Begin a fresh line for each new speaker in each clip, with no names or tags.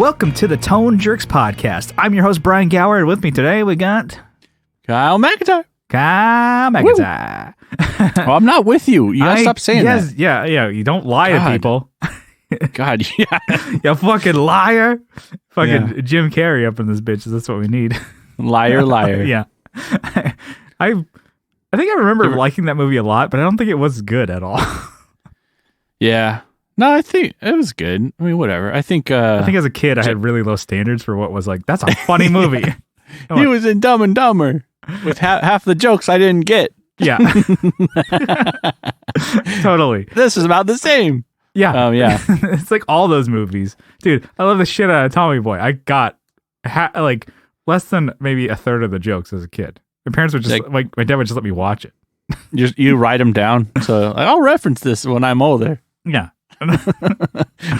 Welcome to the Tone Jerks podcast. I'm your host, Brian Gower, and with me today we got...
Kyle McIntyre.
Kyle McIntyre.
Well, I'm not with you. You gotta stop saying that.
Yeah. You don't lie to people.
God, yeah.
You fucking liar. Fucking Jim Carrey up in this bitch. That's what we need.
Liar.
Yeah. I think I remember liking that movie a lot, but I don't think it was good at all.
Yeah. No, I think it was good. I mean, whatever. I think
as a kid, I had really low standards for what was like, that's a funny movie.
He was in Dumb and Dumber with half the jokes I didn't get.
Yeah. Totally.
This is about the same.
Yeah.
Yeah.
It's like all those movies. Dude, I love the shit out of Tommy Boy. I got like less than maybe a third of the jokes as a kid. My parents would just, my dad would just let me watch it.
You write them down. So I'll reference this when I'm older.
Yeah.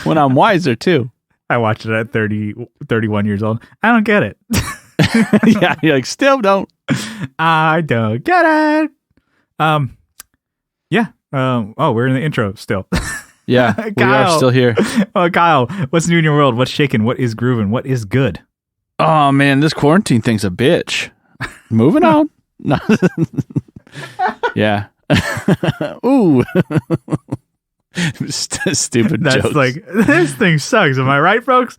When I'm wiser, too.
I watched it at 31 years old. I don't get it.
Yeah, you're like, still don't.
I don't get it. Yeah. We're in the intro still.
Yeah, we are still here.
Oh, Kyle, what's new in your world? What's shaking? What is grooving? What is good?
Oh, man, this quarantine thing's a bitch. Moving on. No. Yeah. Ooh. Stupid
That's
jokes.
Like, this thing sucks. Am I right, folks?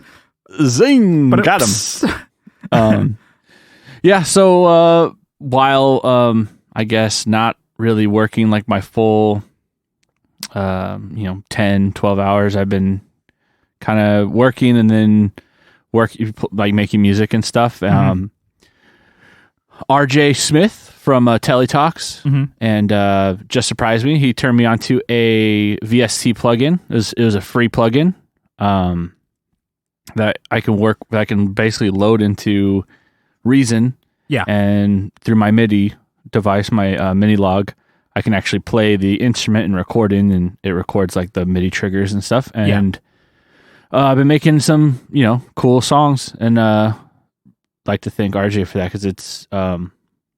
Zing. Got him. Yeah, so while I guess not really working like my full 10, 12 hours, I've been kind of working and then like making music and stuff. RJ Smith from Teletalks and just surprised me. He turned me onto a VST plugin. It was a free plugin that I can basically load into Reason.
Yeah.
And through my MIDI device, my mini log, I can actually play the instrument and record in, and it records like the MIDI triggers and stuff. And I've been making some, cool songs, and like to thank RJ for that, because it's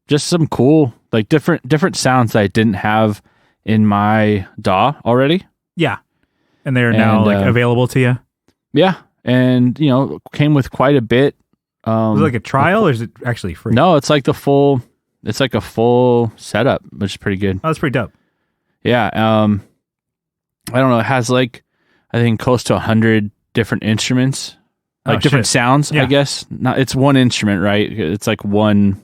just some cool, like different sounds that I didn't have in my DAW already. Yeah.
And they're now like available to you? Yeah.
And, came with quite a bit.
Was it like a trial or is it actually free?
No, it's like a full setup, which is pretty good.
Oh, that's pretty dope.
Yeah. I don't know. It has like, I think close to 100 different instruments, like different sounds, I guess. It's one instrument, right? It's like one,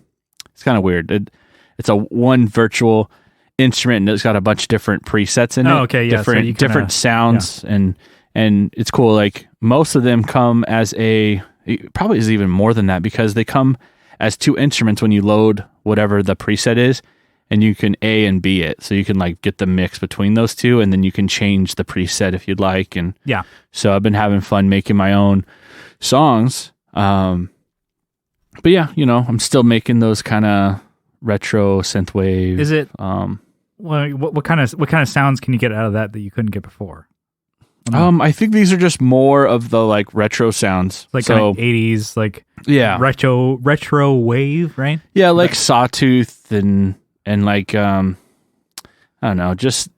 it's kind of weird. It's a one virtual instrument and it's got a bunch of different presets in it.
Oh, okay. Yeah.
Different sounds and it's cool. Like most of them come as it probably is even more than that, because they come as two instruments when you load whatever the preset is, and you can A and B it. So you can like get the mix between those two, and then you can change the preset if you'd like. And so I've been having fun making my own songs. But yeah, I'm still making those kind of retro synthwave.
Is it, what kind of sounds can you get out of that you couldn't get before?
I think these are just more of the like retro sounds,
like kind of 80s, like retro wave, right? Yeah,
like Sawtooth and like I don't know, just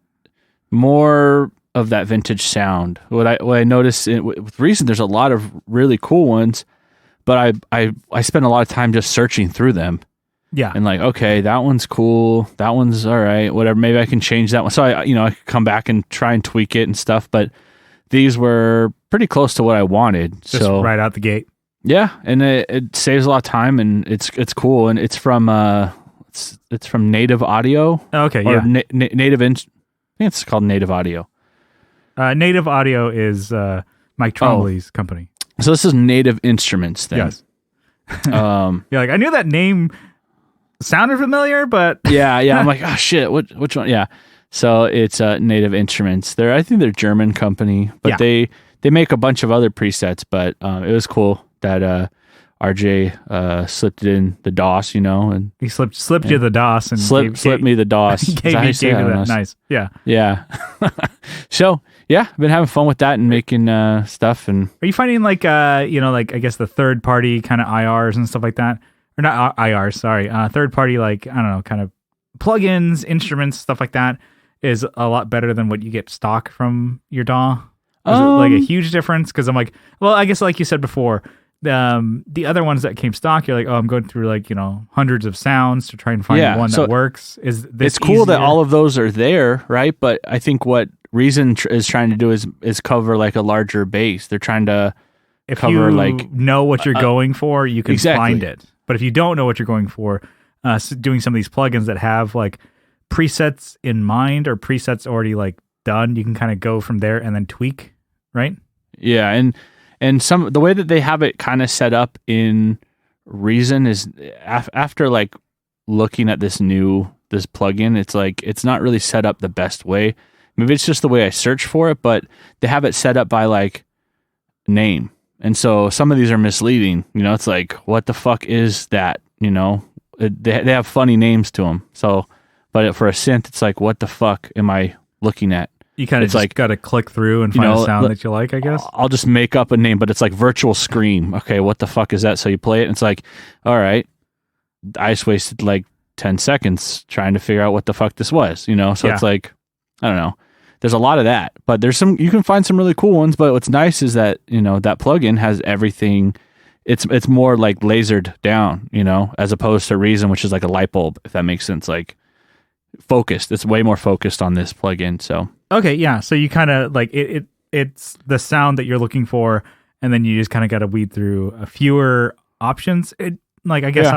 more of that vintage sound. What I noticed with Reason, there's a lot of really cool ones, but I spend a lot of time just searching through them. Yeah, and like, okay, that one's cool, that one's all right, whatever. Maybe I can change that one. So I could come back and try and tweak it and stuff, but these were pretty close to what I wanted.
Just right out the gate.
Yeah, and it saves a lot of time, and it's cool, and it's from it's from Native Audio.
Okay,
or Native. I think it's called Native Audio.
Native Audio is Mike Trombley's company.
So this is Native Instruments then.
Yes. You're like, I knew that name sounded familiar, but
yeah. I'm like, oh shit, which one? Yeah. So it's Native Instruments. I think they're a German company, but they make a bunch of other presets. But it was cool that RJ slipped it in the DOS, and
he slipped you the DOS and
slipped me the DOS.
gave you that. Nice,
yeah. So yeah, I've been having fun with that and making stuff. And
are you finding like like I guess the third party kind of IRs and stuff like that, or not IRs? Sorry, third party, like I don't know, kind of plugins, instruments, stuff like that, is a lot better than what you get stock from your DAW? Is it like a huge difference? Because I'm like, well, I guess like you said before, the other ones that came stock, you're like, oh, I'm going through like, hundreds of sounds to try and find one that works. Is this
it's cool
easier?
that all of those are there, right? But I think what Reason is trying to do is cover like a larger base. They're trying to cover like
know what you're going for, you can find it. But if you don't know what you're going for, doing some of these plugins that have like presets in mind or presets already like done, you can kind of go from there and then tweak, right?
Yeah, and the way that they have it kind of set up in Reason is after like looking at this plugin, it's like it's not really set up the best way. Maybe it's just the way I search for it, but they have it set up by like name. And so some of these are misleading. It's like, what the fuck is that? They have funny names to them. So, but for a synth, it's like, what the fuck am I looking at?
You kind of just like got to click through and find a sound that you like, I guess.
I'll just make up a name, but it's like virtual scream. Okay, what the fuck is that? So you play it and it's like, all right, I just wasted like 10 seconds trying to figure out what the fuck this was, So it's like, I don't know. There's a lot of that, but you can find some really cool ones. But what's nice is that, that plugin has everything. It's more like lasered down, as opposed to Reason, which is like a light bulb, if that makes sense. Like focused. It's way more focused on this plugin. So, okay.
Yeah. So you kind of like it's the sound that you're looking for. And then you just kind of got to weed through a fewer options. I guess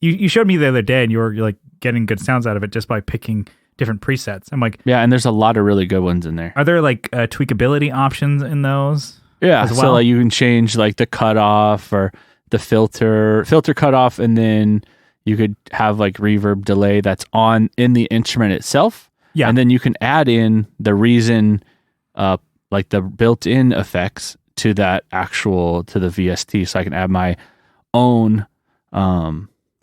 you showed me the other day and you're like getting good sounds out of it just by picking different presets. I'm like,
yeah, and there's a lot of really good ones in there.
Are there like tweakability options in those?
Yeah,
as well?
So like you can change like the cutoff or the filter cutoff, and then you could have like reverb delay that's on in the instrument itself. Yeah, and then you can add in the Reason, like the built-in effects to the VST. So I can add my own.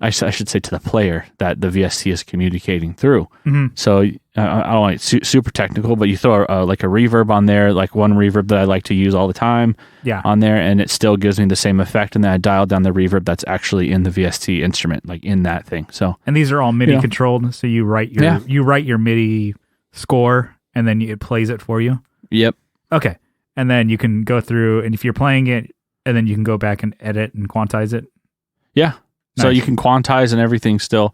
I should say to the player that the VST is communicating through. Mm-hmm. So I don't want it super technical, but you throw like a reverb on there, like one reverb that I like to use all the time on there, and it still gives me the same effect. And then I dial down the reverb that's actually in the VST instrument, like in that thing. So,
and these are all MIDI controlled. So you write your MIDI score and then it plays it for you.
Yep.
Okay. And then you can go through, and if you're playing it, and then you can go back and edit and quantize it.
Yeah. Nice. So you can quantize and everything still,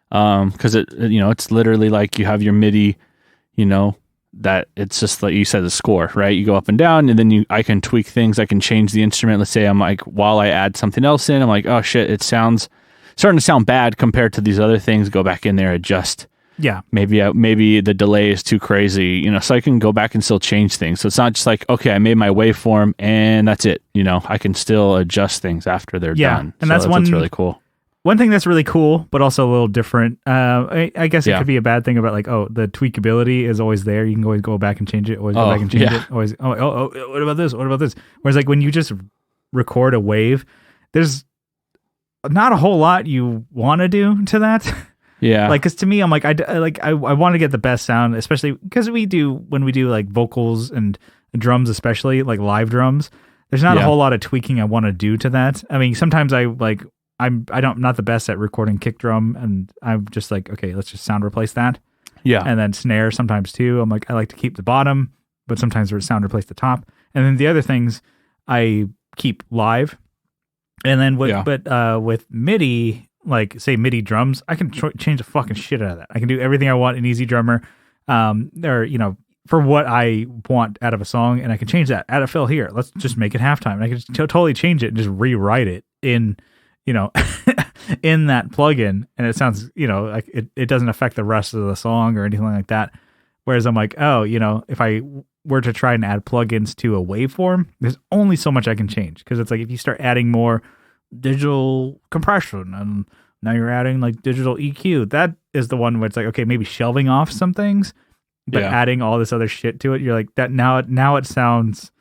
because it's literally like you have your MIDI, that it's just like you said, the score, right? You go up and down, and then I can tweak things. I can change the instrument. Let's say I'm like, while I add something else in, I'm like, oh shit, it sounds starting to sound bad compared to these other things. Go back in there, adjust.
Yeah.
Maybe the delay is too crazy, so I can go back and still change things. So it's not just like, okay, I made my waveform and that's it. I can still adjust things after they're done.
And that's
what's really cool.
One thing that's really cool, but also a little different. I guess it could be a bad thing about like, the tweakability is always there. You can always go back and change it. Always go back and change it. Always. What about this? What about this? Whereas like when you just record a wave, there's not a whole lot you want to do to that.
Yeah.
Like, cause to me, I'm like, I want to get the best sound, especially because when we do like vocals and drums, especially like live drums, there's not a whole lot of tweaking I want to do to that. I mean, sometimes I'm not the best at recording kick drum, and I'm just like, okay, let's just sound replace that. Yeah. And then snare sometimes too. I'm like, I like to keep the bottom, but sometimes there's sound replace the top. And then the other things I keep live. And then with MIDI, like say MIDI drums, I can change the fucking shit out of that. I can do everything I want in Easy Drummer, for what I want out of a song, and I can change that. Add a fill here. Let's just make it halftime. And I can totally change it and just rewrite it in in that plugin, and it sounds, like it doesn't affect the rest of the song or anything like that. Whereas I'm like, if I were to try and add plugins to a waveform, there's only so much I can change, because it's like if you start adding more digital compression and now you're adding like digital EQ, that is the one where it's like, okay, maybe shelving off some things, but adding all this other shit to it, you're like, that now it sounds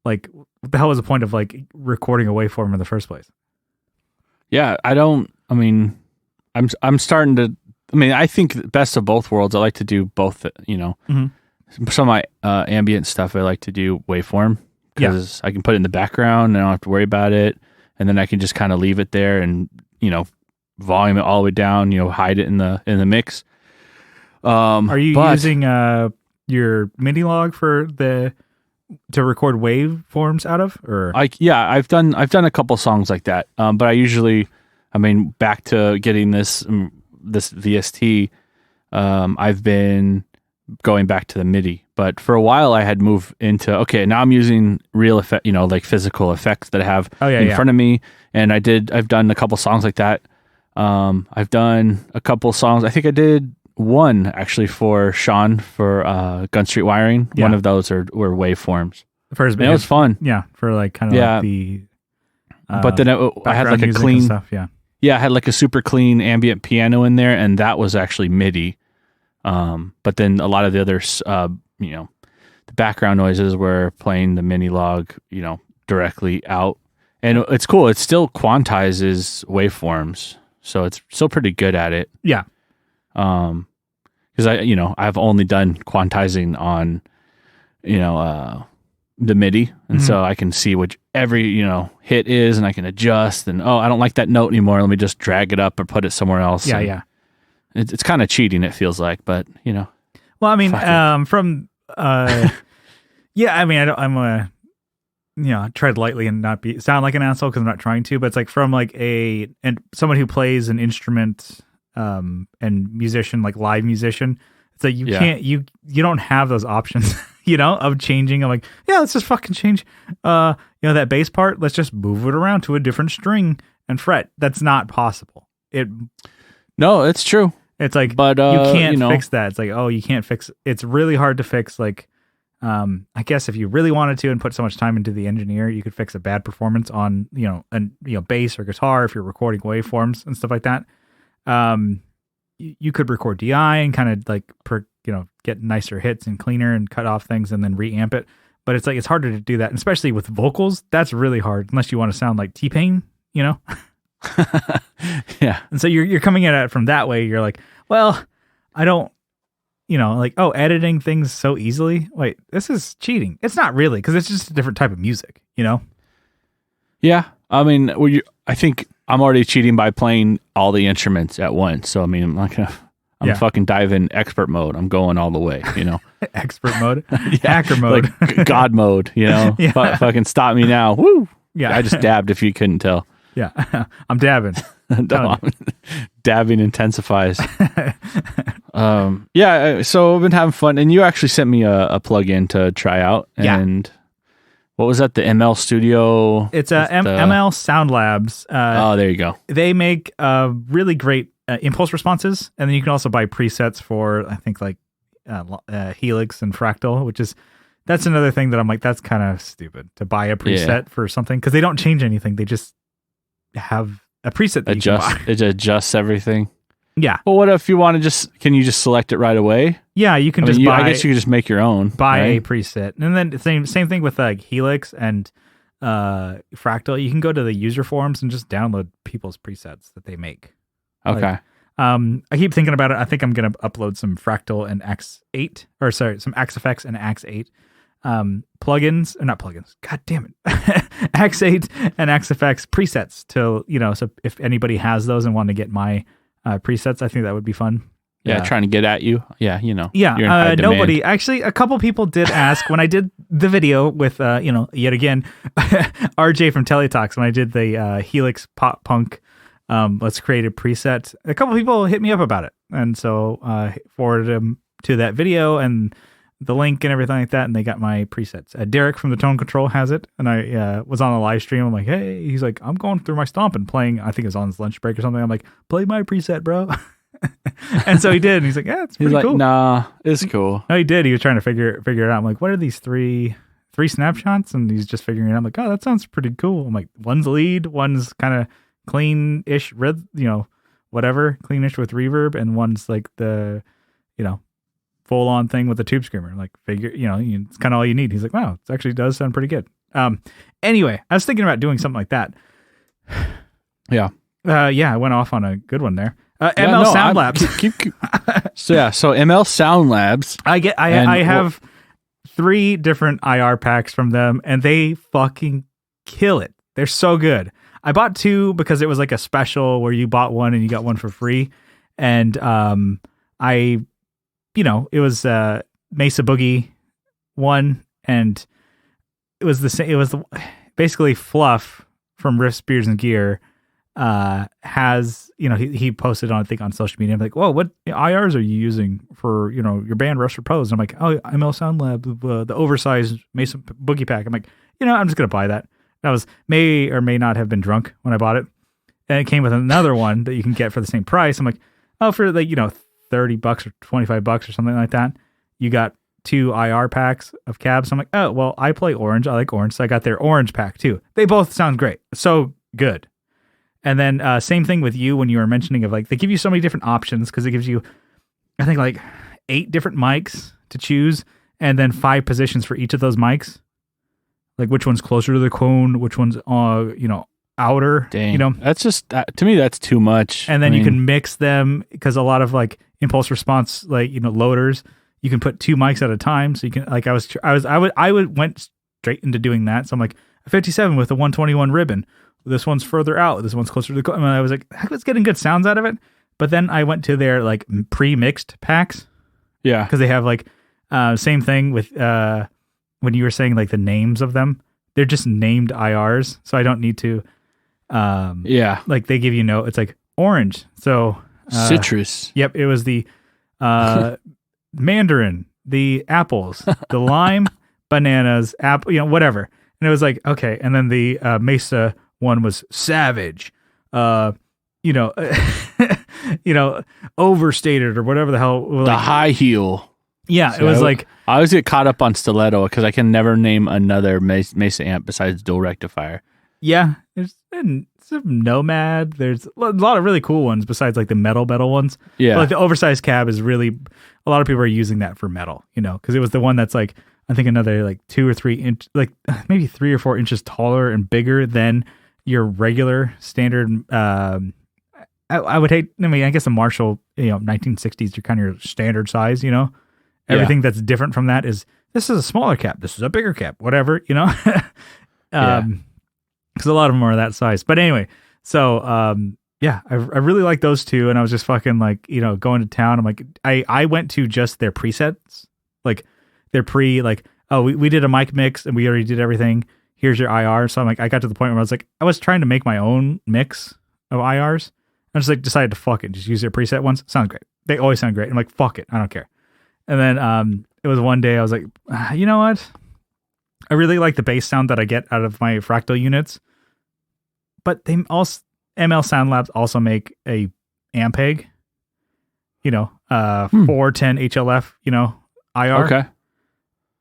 like, what the hell was the point of like recording a waveform in the first place?
Yeah, I'm starting to, I think best of both worlds. I like to do both, some of my ambient stuff I like to do waveform, because I can put it in the background and I don't have to worry about it. And then I can just kind of leave it there and, volume it all the way down, hide it in the mix.
Are you using your MIDI log for the to record waveforms out of, or
I've done a couple songs like that. But I usually, back to getting this VST, I've been going back to the MIDI. But for a while, I had moved into now I'm using real effect, like physical effects that I have in front of me, and I've done a couple songs like that. I've done a couple songs. I think I did one actually for Sean for Gun Street Wiring. Yeah. One of those were waveforms.
For his
band. It was fun.
Yeah, for like kind of like the.
But then I had like a clean
stuff. Yeah,
I had like a super clean ambient piano in there, and that was actually MIDI. But then a lot of the others, the background noises were playing the mini log, directly out, and it's cool. It still quantizes waveforms, so it's still pretty good at it.
Yeah.
Because I've only done quantizing on, the MIDI, and so I can see which every hit is, and I can adjust. And I don't like that note anymore. Let me just drag it up or put it somewhere else.
Yeah,
and
yeah.
It's kind of cheating. It feels like, but Well,
from yeah, I'm tread lightly and not sound like an asshole because I'm not trying to. But it's like from like someone who plays an instrument. And musician, like live musician, it's like you can't, you don't have those options, of changing. I'm like, yeah, let's just fucking change, that bass part. Let's just move it around to a different string and fret. That's not possible.
No, it's true.
It's like, but you can't fix that. It's like, you can't fix. It's really hard to fix. Like, I guess if you really wanted to and put so much time into the engineer, you could fix a bad performance on, bass or guitar if you're recording waveforms and stuff like that. You could record DI and kind of like get nicer hits and cleaner and cut off things and then reamp it. But it's like it's harder to do that, and especially with vocals. That's really hard unless you want to sound like T-Pain,
Yeah.
And so you're coming at it from that way. You're like, well, I don't, editing things so easily. Wait, this is cheating. It's not really, because it's just a different type of music.
Yeah. I think I'm already cheating by playing all the instruments at once. So, I'm not going to, fucking dive in expert mode. I'm going all the way,
Expert mode? Hacker mode.
Like God mode,
Yeah.
Fucking stop me now. Woo!
Yeah.
I just dabbed if you couldn't tell.
Yeah. I'm dabbing.
Dabbing intensifies. So I've been having fun. And you actually sent me a plug-in to try out. And what was that? The ML Studio?
It's ML Sound Labs.
There you go.
They make really great impulse responses, and then you can also buy presets for I think like Helix and Fractal, that's another thing that I'm like, that's kind of stupid to buy a preset for something because they don't change anything. They just have a preset that you can buy.
It adjusts everything.
Yeah.
Well, what if you want to can you just select it right away?
Yeah, you can buy.
I guess you could just make your own.
Buy a preset. And then same thing with like Helix and Fractal. You can go to the user forums and just download people's presets that they make.
Okay.
I keep thinking about it. I think I'm going to upload some Fractal and X8, some XFX and X8 plugins, or not plugins. God damn it. X8 and XFX presets to, so if anybody has those and want to get my presets, I think that would be fun.
Yeah, trying to get at you. Yeah,
Yeah,
you're in high
nobody.
demand.
Actually, a couple people did ask when I did the video with, yet again, RJ from Teletalks, when I did the Helix pop punk, let's create a preset. A couple people hit me up about it. And so I forwarded them to that video and the link and everything like that. And they got my presets. Derek from the Tone Control has it. And I was on a live stream. I'm like, hey, he's like, I'm going through my stomp and playing. I think it was on his lunch break or something. I'm like, play my preset, bro. And so he did, and he's like, yeah, it's pretty cool.
Nah, it's cool.
No, he did. He was trying to figure it out. I'm like, what are these three snapshots? And he's just figuring it out. I'm like, oh, that sounds pretty cool. I'm like, one's lead, one's kind of clean-ish, whatever, cleanish with reverb, and one's like the, full-on thing with the tube screamer. Like, it's kind of all you need. He's like, wow, it actually does sound pretty good. Anyway, I was thinking about doing something like that.
Yeah.
I went off on a good one there. ML Sound Labs.
So ML Sound Labs.
I have 3 different IR packs from them, and they fucking kill it. They're so good. I bought 2 because it was like a special where you bought one and you got one for free. And it was Mesa Boogie one, and was the same. It was basically Fluff from Riffs, Beards, and Gear. Has, he posted on, I think, on social media. I'm like, whoa, what IRs are you using for, your band Rush Repose? I'm like, oh, ML Sound Lab, the oversized Mason Boogie Pack. I'm like, I'm just going to buy that. I may or may not have been drunk when I bought it. And it came with another one that you can get for the same price. I'm like, oh, for like, $30 or $25 or something like that. You got 2 IR packs of cabs. I'm like, oh, well, I play orange. I like orange. So I got their orange pack too. They both sound great. So good. And then same thing with you when you were mentioning of like, they give you so many different options because it gives you, I think, like 8 different mics to choose and then 5 positions for each of those mics. Like which one's closer to the cone, which one's, outer.
Dang. That's just, to me, that's too much.
And then you can mix them because a lot of like impulse response, like, loaders, you can put 2 mics at a time. So you can, like, I went straight into doing that. So I'm like, a 57 with a 121 ribbon. This one's further out. This one's closer to the. I was like, I was getting good sounds out of it. But then I went to their like pre-mixed packs.
Yeah,
because they have like same thing with when you were saying like the names of them. They're just named IRs, so I don't need to. Like they give you it's like orange. So
citrus.
Yep, it was the mandarin, the apples, the lime, bananas, apple, whatever. And it was like okay, and then the Mesa one was savage, overstated or whatever the hell. Like,
the high heel.
Yeah, so it was like
I always get caught up on stiletto because I can never name another Mesa amp besides dual rectifier.
Yeah, there's some Nomad. There's a lot of really cool ones besides like the metal ones.
Yeah,
but, like the oversized cab is really a lot of people are using that for metal. Because it was the one that's like I think another like 2 or 3 inch, like maybe 3 or 4 inches taller and bigger than your regular standard. I would hate. I mean, I guess the Marshall, 1960s, you're kind of your standard size. Everything that's different from that is this is a smaller cap. This is a bigger cap. Whatever. Because a lot of them are that size. But anyway, so I really like those 2, and I was just fucking like going to town. I'm like I went to just their presets, like their we did a mic mix and we already did everything. Here's your IR. So I'm like, I got to the point where I was like, I was trying to make my own mix of IRs. I just like decided to fuck it, just use their preset ones. Sounds great. They always sound great. I'm like, fuck it, I don't care. And then it was one day I was like, you know what? I really like the bass sound that I get out of my Fractal units, but they also ML Sound Labs also make a Ampeg, 410 HLF, IR.
Okay.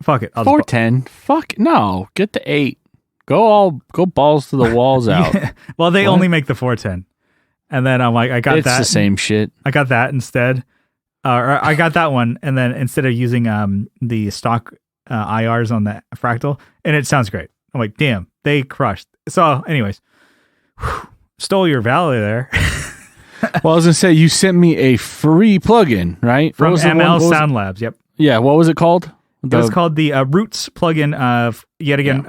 Fuck it.
410. Fuck no. Get the 8. Go balls to the walls out.
Well, they only make the 410. And then I'm like, I got that.
It's the same shit.
I got that instead. Or I got that one, and then instead of using the stock IRs on the Fractal, and it sounds great. I'm like, damn, they crushed. So, anyways, stole your value there.
Well, I was gonna say you sent me a free plugin, right?
From ML Sound Labs. Yep.
Yeah. What was it called?
It was called the Roots plugin. Yet again,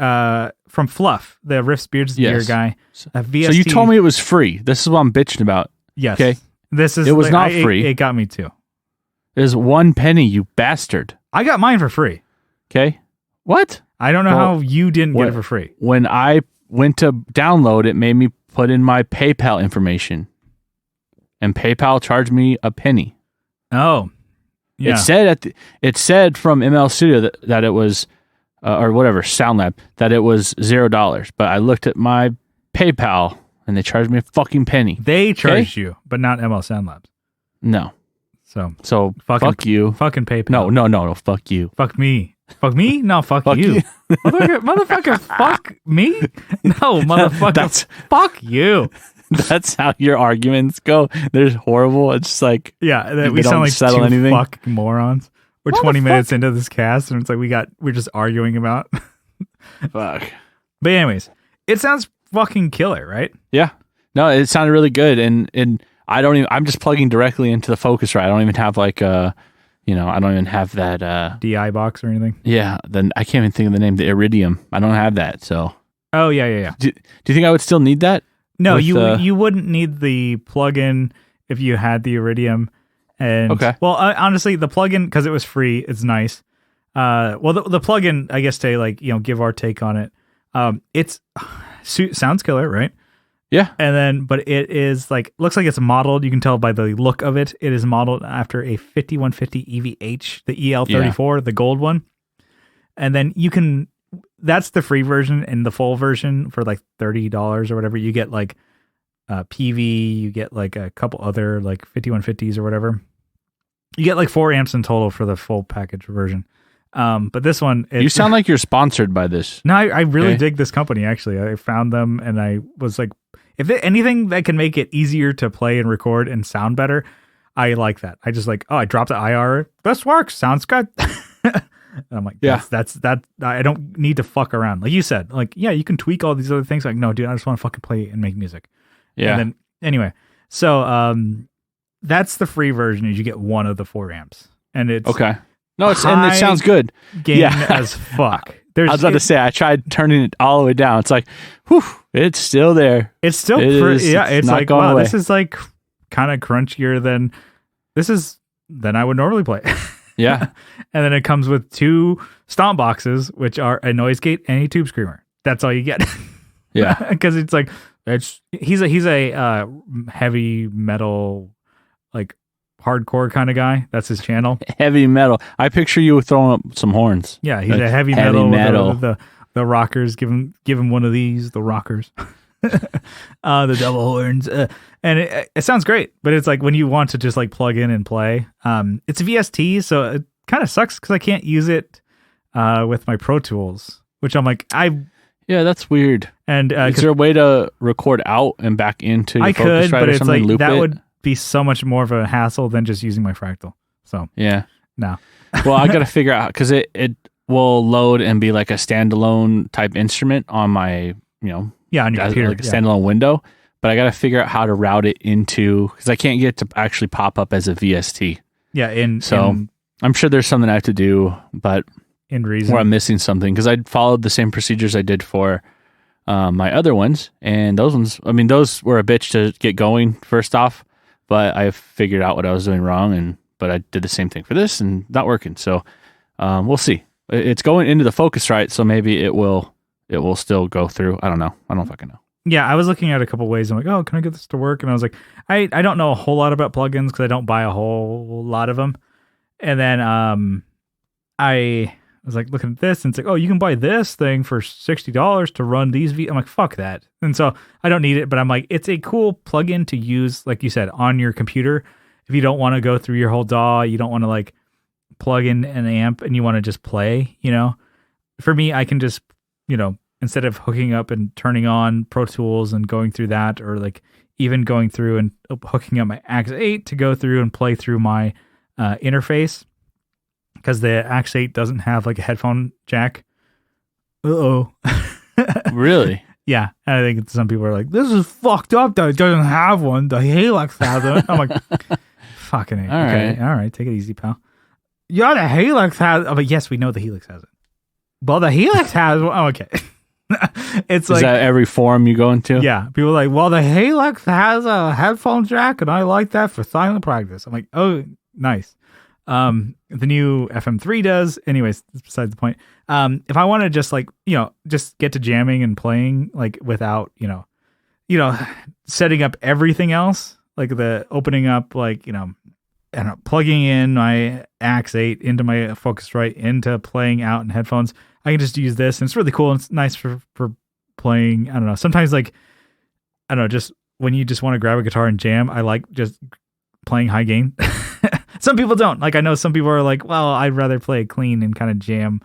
from Fluff, the Riffs, Beards, Gear guy. VST.
So you told me it was free. This is what I'm bitching about.
Yes.
Okay.
It
was not free.
It got me too.
It was 1 penny, you bastard.
I got mine for free.
Okay. What?
I don't know how you didn't get it for free.
When I went to download, it made me put in my PayPal information, and PayPal charged me a penny.
Oh. Yeah.
It said from ML Studio that it was, or whatever, Sound Lab, that it was $0. But I looked at my PayPal and they charged me a fucking penny.
They charged you, but not ML Sound Labs.
No. So fuck you.
Fucking PayPal.
No. Fuck you.
Fuck me. Fuck me? No, fuck you. Motherfucker, fuck me? No, motherfucker, fuck you.
That's how your arguments go. They're horrible. It's just like
we sound like two anything. Fucking morons. We're 20 minutes into this cast, and it's like we're just arguing about.
Fuck.
But anyways, it sounds fucking killer, right?
Yeah. No, it sounded really good, and I don't even. I'm just plugging directly into the Focusrite. I don't even have like I don't even have that
DI box or anything.
Yeah. Then I can't even think of the name. The Iridium. I don't have that. So.
Oh yeah.
Do you think I would still need that?
No, you wouldn't need the plugin if you had the Iridium. And
okay.
Well, honestly, the plugin, because it was free, it's nice. Well, the plugin, I guess, to like give our take on it. It's sounds killer, right?
Yeah.
And then, but it is like looks like it's modeled. You can tell by the look of it. It is modeled after a 5150 EVH, the EL34, the gold one. And then you can. That's the free version, and the full version for like $30 or whatever. You get like PV. You get like a couple other like 5150s or whatever. You get like 4 amps in total for the full package version. But this one...
You sound like you're sponsored by this.
No, I really dig this company, actually. I found them, and I was like, if anything that can make it easier to play and record and sound better, I like that. I just like, I dropped the IR. This works. Sounds good. And I'm like, that's I don't need to fuck around. Like you said, like, yeah, you can tweak all these other things. Like, no, dude, I just want to fucking play and make music.
Yeah.
And then, anyway, so that's the free version. Is you get one of the 4 amps, and it's
okay. No, and it sounds good.
Gain as fuck.
I was about to say, I tried turning it all the way down. It's like, whew, it's still there.
It's still it's like, wow, away. This is like kind of crunchier than I would normally play.
Yeah.
And then it comes with 2 stomp boxes, which are a noise gate and a tube screamer. That's all you get.
Yeah.
Because it's like, he's a heavy metal, like hardcore kind of guy. That's his channel. Heavy
metal. I picture you throwing up some horns.
Yeah, he's a heavy metal. The rockers. Give him one of these. The rockers. The double horns. And it sounds great, but it's like when you want to just like plug in and play. It's VST, so it kind of sucks because I can't use it with my Pro Tools, which I'm like
yeah, that's weird.
And
is there a way to record out and back into your
I could, but it's like
loop
that
it?
Would be so much more of a hassle than just using my Fractal. So
yeah,
no.
Well, I got to figure out because it will load and be like a standalone type instrument on my
on your computer,
like a standalone window. But I got to figure out how to route it into because I can't get it to actually pop up as a VST.
Yeah,
I'm sure there's something I have to do, but
in Reason,
where I'm missing something because I followed the same procedures I did for my other ones, and those ones, I mean, those were a bitch to get going first off, but I figured out what I was doing wrong, but I did the same thing for this and not working. So we'll see. It's going into the Focusrite, so maybe it will still go through. I don't know. I don't fucking know.
Yeah, I was looking at a couple ways. I'm like, oh, can I get this to work? And I was like, I don't know a whole lot about plugins because I don't buy a whole lot of them. And then I was like looking at this and it's like, oh, you can buy this thing for $60 to run these. I'm like, fuck that. And so I don't need it, but I'm like, it's a cool plugin to use, like you said, on your computer. If you don't want to go through your whole DAW, you don't want to like plug in an amp and you want to just play, For me, I can just, instead of hooking up and turning on Pro Tools and going through that, or like even going through and hooking up my Axe 8 to go through and play through my interface, because the Axe 8 doesn't have like a headphone jack.
Really?
Yeah. And I think some people are like, this is fucked up that it doesn't have one. The Helix has it. I'm like, fucking it. Okay. All right. Take it easy, pal. Yeah, the Helix has it. But yes, we know the Helix has it. Well, the Helix has one. Oh, okay. It's like,
is that every forum you go into?
Yeah. People are like, well, the Helix has a headphone jack and I like that for silent practice. I'm like, oh, nice. The new FM3 does. Anyways, that's besides the point. If I want to just like, just get to jamming and playing like without, setting up everything else, like the opening up, like, plugging in my Axe 8 into my Focusrite into playing out in headphones, I can just use this and it's really cool. And it's nice for playing. I don't know. Sometimes like, I don't know, just when you just want to grab a guitar and jam, I like just playing high gain. Some people don't. Like I know some people are like, well, I'd rather play clean and kind of jam,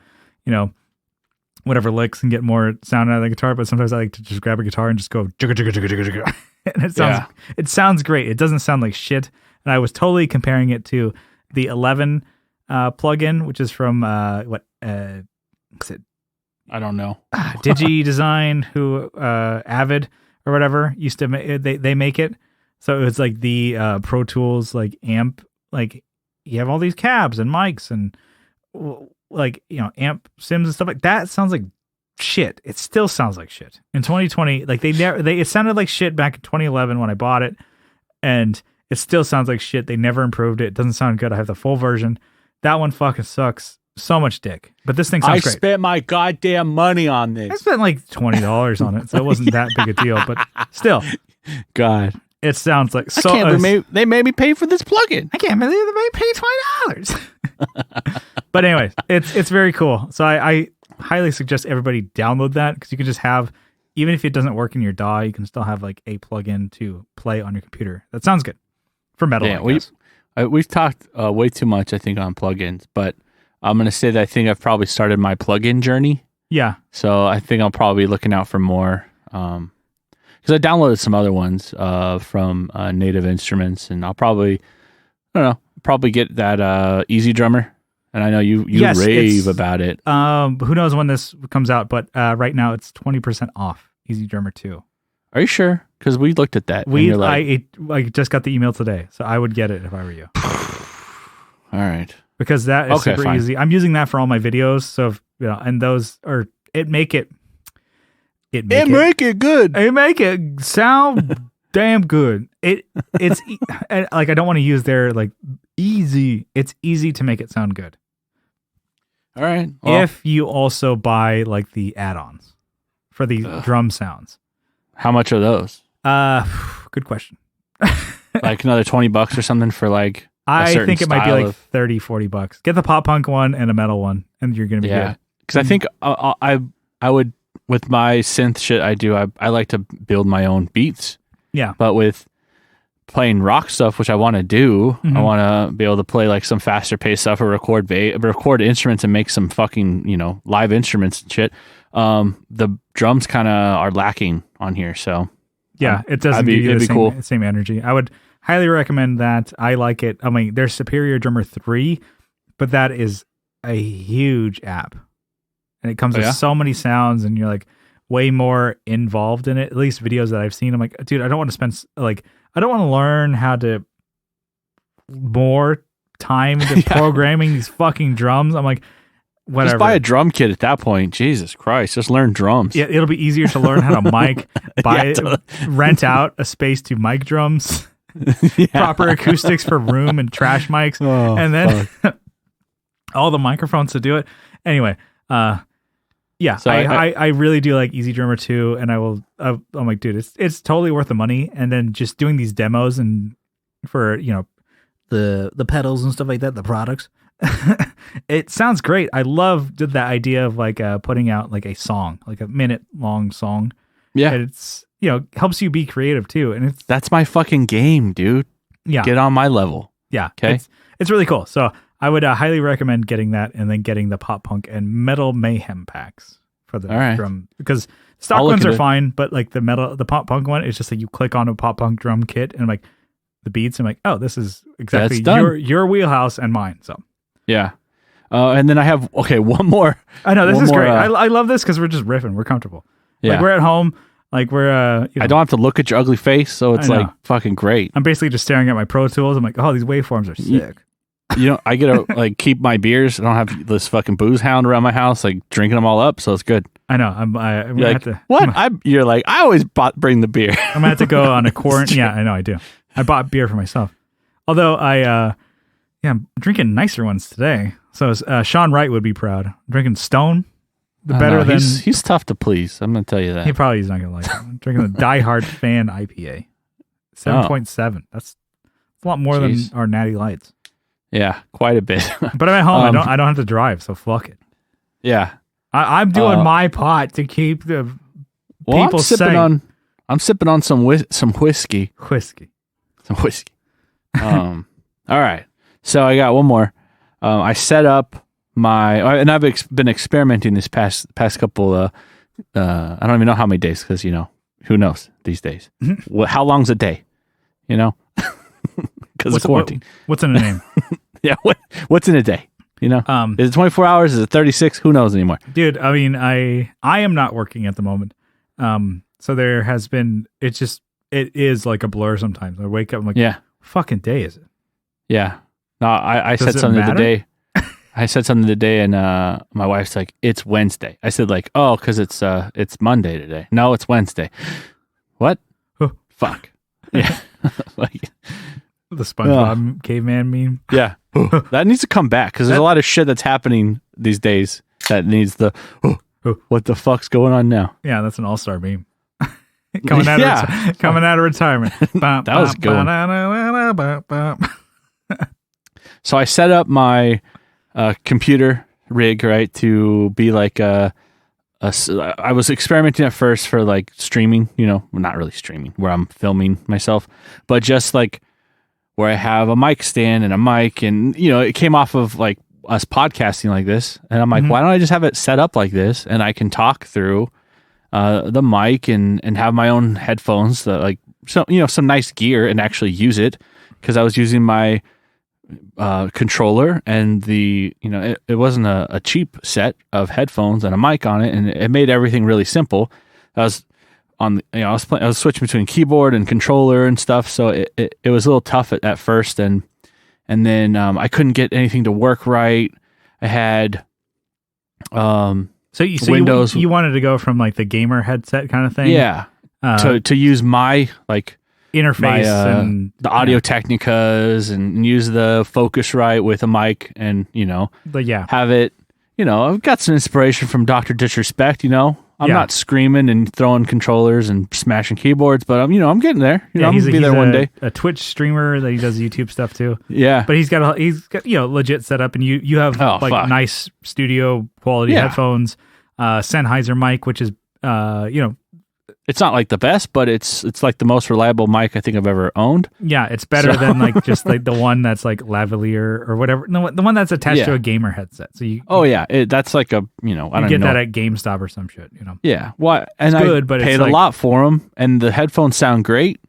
whatever licks and get more sound out of the guitar. But sometimes I like to just grab a guitar and just go jigga jigga jigga jigga jigga. And it sounds great. It doesn't sound like shit. And I was totally comparing it to the 11 plugin, which is from what's it?
I don't know.
Digi Design, who Avid or whatever used to make. They make it. So it was like the Pro Tools like amp. Like you have all these cabs and mics and like amp sims and stuff like that. Sounds like shit. It still sounds like shit in 2020. Like it sounded like shit back in 2011 when I bought it, and it still sounds like shit. They never improved it. It doesn't sound good. I have the full version. That one fucking sucks so much dick. But this thing sounds great.
I spent my goddamn money on this.
I spent like $20 on it, so it wasn't that big a deal. But still,
God,
it sounds like so.
They made me pay for this plugin.
I can't believe they made me pay $20. But anyways, it's very cool. So I highly suggest everybody download that because you can just have, even if it doesn't work in your DAW, you can still have like a plugin to play on your computer. That sounds good for metal. Yeah,
we've talked way too much, I think, on plugins, but I'm going to say that I think I've probably started my plugin journey.
Yeah.
So I think I'll probably be looking out for more. Because I downloaded some other ones from Native Instruments, and I'll probably get that Easy Drummer. And I know you rave about it.
Who knows when this comes out, but right now it's 20% off Easy Drummer 2.
Are you sure? Because we looked at that.
I just got the email today, so I would get it if I were you.
All right.
Because that is super easy. I'm using that for all my videos, so and those are it make it
good.
It make it sound damn good. It's like I don't want to use their like easy. It's easy to make it sound good.
All right. Well,
if you also buy like the add-ons for the drum sounds.
How much are those?
Good question.
Like another $20 or something for like
I think it might be like $30-$40. Get the pop punk one and a metal one, and you're gonna be good.
Because I think I would, with my synth shit I do, I like to build my own beats.
Yeah.
But with playing rock stuff, which I want to do, I want to be able to play like some faster paced stuff or record instruments and make some fucking live instruments and shit. The drums kind of are lacking on here, so
yeah, it doesn't give you the same energy. I would highly recommend that. I like it. I mean, there's Superior Drummer 3, but that is a huge app, and it comes with so many sounds, and you're like way more involved in it. At least videos that I've seen, I'm like, dude, I don't want to spend I don't want to learn how to more time into programming these fucking drums. I'm like, whatever.
Just buy a drum kit at that point. Jesus Christ, just learn drums.
Yeah, it'll be easier to learn how to mic. Rent out a space to mic drums. Proper acoustics for room and trash mics, and then all the microphones to do it. Anyway, so I really do like Easy Drummer 2, and I'm like, dude, it's totally worth the money. And then just doing these demos and for the pedals and stuff like that, the products, it sounds great. I love the idea of like putting out like a song, like a minute long song.
Yeah,
and it's helps you be creative too, and
that's my fucking game, dude. Yeah, get on my level.
Yeah,
okay,
it's really cool. So I would highly recommend getting that, and then getting the Pop Punk and Metal Mayhem packs for the drum, because stock ones are fine, but like the Pop Punk one, it's just like you click on a Pop Punk drum kit, and like the beats, I'm like, oh, this is exactly your wheelhouse and mine. So
yeah. And then I have one more.
I know this is great. I love this because we're just riffing. We're comfortable. Yeah, like we're at home. Like we're,
I don't have to look at your ugly face, so it's like fucking great.
I'm basically just staring at my Pro Tools. I'm like, oh, these waveforms are sick.
I get to like keep my beers. I don't have this fucking booze hound around my house, like drinking them all up. So it's good.
I know. I'm gonna
have to. What? You're like, I always bring the beer.
I'm gonna have to go on a quarantine. Yeah, I know. I do. I bought beer for myself. Although I'm drinking nicer ones today. So Sean Wright would be proud. I'm drinking Stone.
He's tough to please. I'm gonna tell you that.
He probably is not gonna like it. I'm drinking the Die Hard Fan IPA, 7.7. That's a lot more than our Natty Lights.
Yeah, quite a bit.
But I'm at home. I don't have to drive, so fuck it.
Yeah,
I'm doing my part to keep the people safe.
I'm sipping on some whiskey. Some whiskey. All right. So I got one more. I set up and I've been experimenting this past couple. I don't even know how many days, because who knows these days. How long's a day? Because of quarantine.
What's in a name?
Yeah, what's in a day? Is it 24 hours? Is it 36? Who knows anymore?
Dude, I mean, I am not working at the moment. So there has been. It is like a blur sometimes. I wake up, I'm like, what fucking day is it? Yeah.
No, I said something today. I said something today, and my wife's like, "It's Wednesday." I said, like, "Oh, because it's Monday today." No, it's Wednesday. What? Fuck. Yeah.
Like the SpongeBob caveman meme.
Yeah. that needs to come back because there's a lot of shit that's happening these days that needs the what the fuck's going on now?
Yeah, that's an all-star meme. coming out of retirement.
That was good. So I set up my computer rig, right, to be like I was experimenting at first for like streaming, well, not really streaming, where I'm filming myself, but just like where I have a mic stand and a mic, and it came off of like us podcasting like this, and I'm like, why don't I just have it set up like this, and I can talk through the mic and have my own headphones, that some nice gear, and actually use it, because I was using my controller and it wasn't a cheap set of headphones and a mic on it, and it made everything really simple. I was on I was switching between keyboard and controller and stuff, so it was a little tough at first, and then I couldn't get anything to work right. I had
So
Windows.
You wanted to go from like the gamer headset kind of thing,
to use my like
interface and
the Audio Technicas, and use the Focusrite with a mic, and have it. I've got some inspiration from Dr. Disrespect. I'm not screaming and throwing controllers and smashing keyboards, but I'm getting there. I'm gonna be there one day.
A Twitch streamer that he does YouTube stuff too.
Yeah,
but he's got legit setup, and you have nice studio quality headphones, Sennheiser mic, which is
it's not like the best, but it's like the most reliable mic I think I've ever owned.
Yeah, it's better than like just like the one that's like lavalier or whatever. No, the one that's attached to a gamer headset. So
that's like a I don't
get
know.
that at GameStop or some shit.
Yeah, well, and
it's good, but
I paid
it's
a lot for them, and the headphones sound great.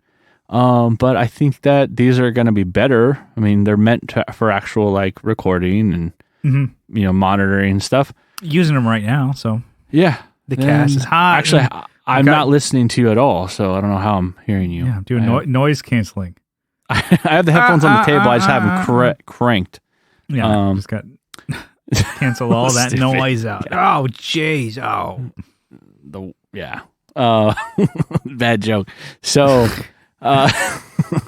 But I think that these are going to be better. I mean, they're meant for actual like recording and monitoring and stuff.
Using them right now, so
yeah,
the cache is high.
Actually, I'm not listening to you at all, so I don't know how I'm hearing you.
Yeah, I'm doing noise canceling.
I have the headphones on the table. I just have them cranked.
Yeah, just got cancel all that noise out. Oh, jeez. Oh,
bad joke. So I'm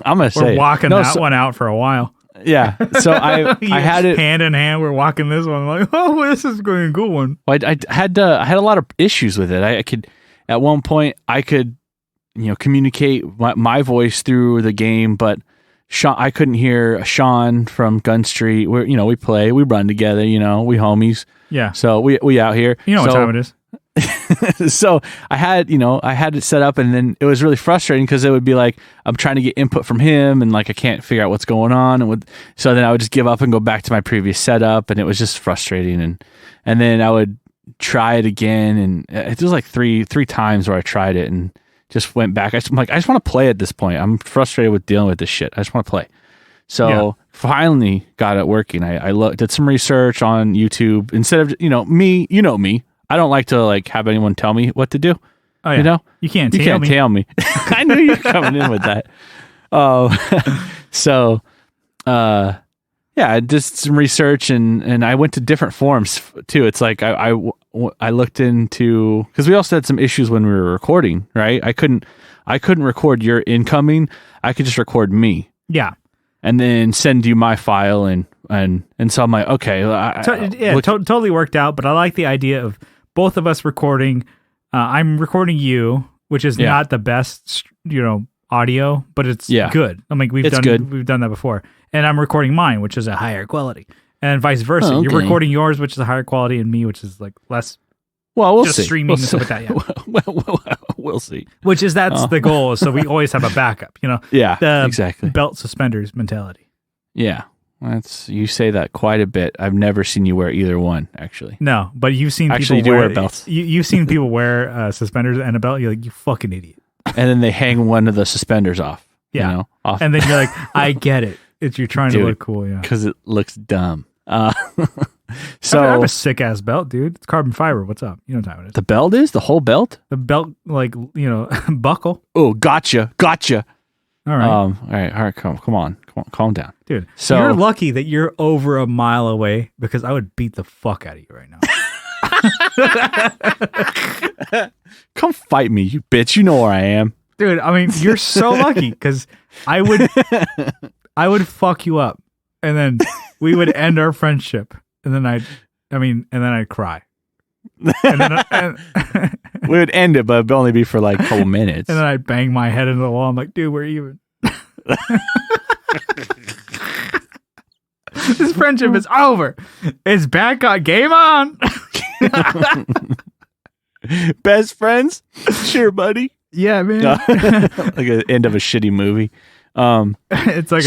gonna say
we're walking one out for a while.
Yeah, so I had it
hand in hand. We're walking this one. I'm like, oh, this is going to be a good one.
I had a lot of issues with it. I could. At one point, I could, communicate my voice through the game, but I couldn't hear Sean from Gun Street. We run together, we homies.
Yeah.
So we out here.
What time it is.
So I had it set up, and then it was really frustrating because it would be like I'm trying to get input from him, and like I can't figure out what's going on, so then I would just give up and go back to my previous setup, and it was just frustrating, and then I would try it again, and it was like three times where I tried it and just went back. I'm like, I just want to play at this point. I'm frustrated with dealing with this shit. I just want to play. So finally got it working. I did some research on YouTube instead of me. I don't like to like have anyone tell me what to do.
Oh, yeah.
You can't tell me. I knew you were coming in with that. Yeah, I did some research, and I went to different forums too. It's like I looked into, because we also had some issues when we were recording, right? I couldn't record your incoming. I could just record me.
Yeah.
And then send you my file, and so I'm like, okay.
Totally worked out, but I like the idea of both of us recording. I'm recording you, which is not the best, audio, but it's good. I mean, we've done that before. And I'm recording mine, which is a higher quality, and vice versa. Oh, okay. You're recording yours, which is a higher quality, and me, which is like less.
Well, we'll see.
Streaming and stuff like that. Yeah.
We'll see.
That's the goal. So we always have a backup.
Yeah, exactly.
Belt suspenders mentality.
Yeah, you say that quite a bit. I've never seen you wear either one, actually.
No, but you've seen
people wear belts.
You've seen people wear suspenders and a belt. You're like, you fucking idiot.
And then they hang one of the suspenders off.
Yeah,
off.
And then you're like, I get it. You're trying to look cool, yeah.
Because it looks dumb.
So I have a sick ass belt, dude. It's carbon fiber. What's up? You know what time it is.
The belt is? The whole belt?
The belt, like, buckle.
Oh, gotcha.
All right.
All right. Come on. Calm down.
Dude, so you're lucky that you're over a mile away, because I would beat the fuck out of you right
now. Come fight me, you bitch. You know where I am.
Dude, I mean, you're so lucky, because I would fuck you up, and then we would end our friendship, and then I'd cry. And then
we would end it, but it'd only be for like a couple minutes.
And then I'd bang my head into the wall. I'm like, dude, we're even. This friendship is over. It's back on. Game on.
Best friends? Sure, buddy.
Yeah, man.
Like the end of a shitty movie.
It's like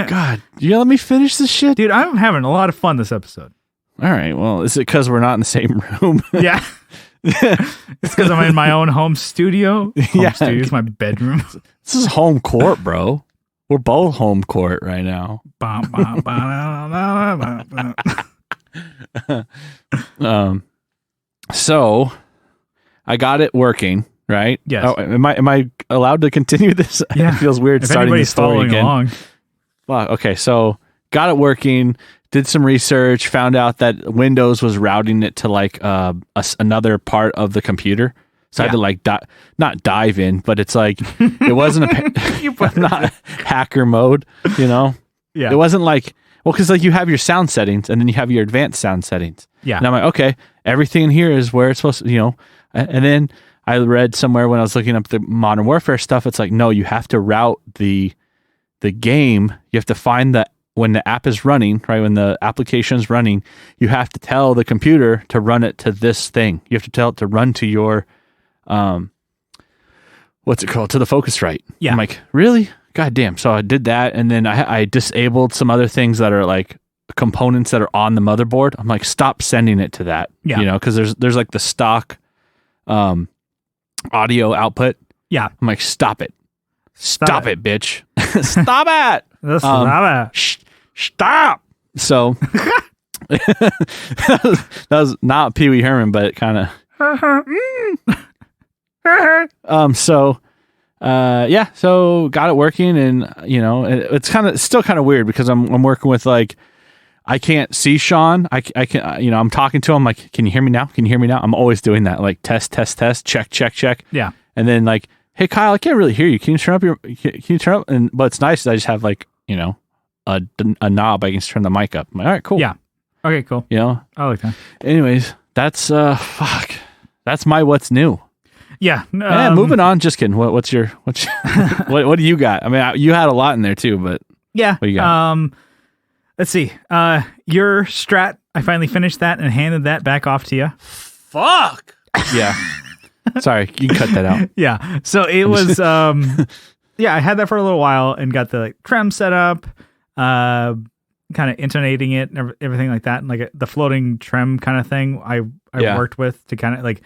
God, you let me finish this shit?
Dude, I'm having a lot of fun this episode.
All right. Well, is it because we're not in the same room?
Yeah. It's because I'm in my own home studio. Studio is my bedroom.
This is home court, bro. We're both home court right now. So I got it working, right?
Yes.
Oh, am I allowed to continue this?
Yeah.
It feels weird
if
starting the story again.
Along.
Wow. Okay. So got it working. Did some research. Found out that Windows was routing it to like another part of the computer. So I had to like not dive in, but it's like it wasn't not hacker mode, you know?
Yeah.
It wasn't like, well, because like you have your sound settings and then you have your advanced sound settings.
Yeah.
And I'm like, okay, everything in here is where it's supposed to, you know. And then I read somewhere when I was looking up the Modern Warfare stuff, it's like, no, you have to route the game. You have to find when the app is running, right? When the application is running, you have to tell the computer to run it to this thing. You have to tell it to run to your what's it called, to the Focusrite.
Yeah.
I'm like, really? God damn. So I did that, and then I disabled some other things that are like components that are on the motherboard. I'm like, stop sending it to that.
Yeah.
You know, because there's like the stock audio output.
Yeah.
I'm like, stop it, bitch. Stop it. Stop. So that was not Pee Wee Herman, but it kind of so got it working, and you know, it's still kind of weird because I'm working with like, I can't see Sean. I can, you know, I'm talking to him like, can you hear me now? Can you hear me now? I'm always doing that, like test, check.
Yeah.
And then like, hey Kyle, I can't really hear you. Can you turn up? And but it's nice that I just have like, you know, a knob I can turn the mic up. I'm like, all right, cool.
Yeah. Okay, cool.
You know,
I like that.
Anyways, that's that's my what's new.
Yeah.
Moving on. Just kidding. What's your what do you got? I mean, you had a lot in there too, but
yeah.
What do you got?
Let's see. Your strat. I finally finished that and handed that back off to you.
Fuck. Yeah. Sorry, you can cut that out.
Yeah. So it was. Yeah, I had that for a little while and got the like trem set up, kind of intonating it and everything like that, and like the floating trem kind of thing. I worked with to kind of like.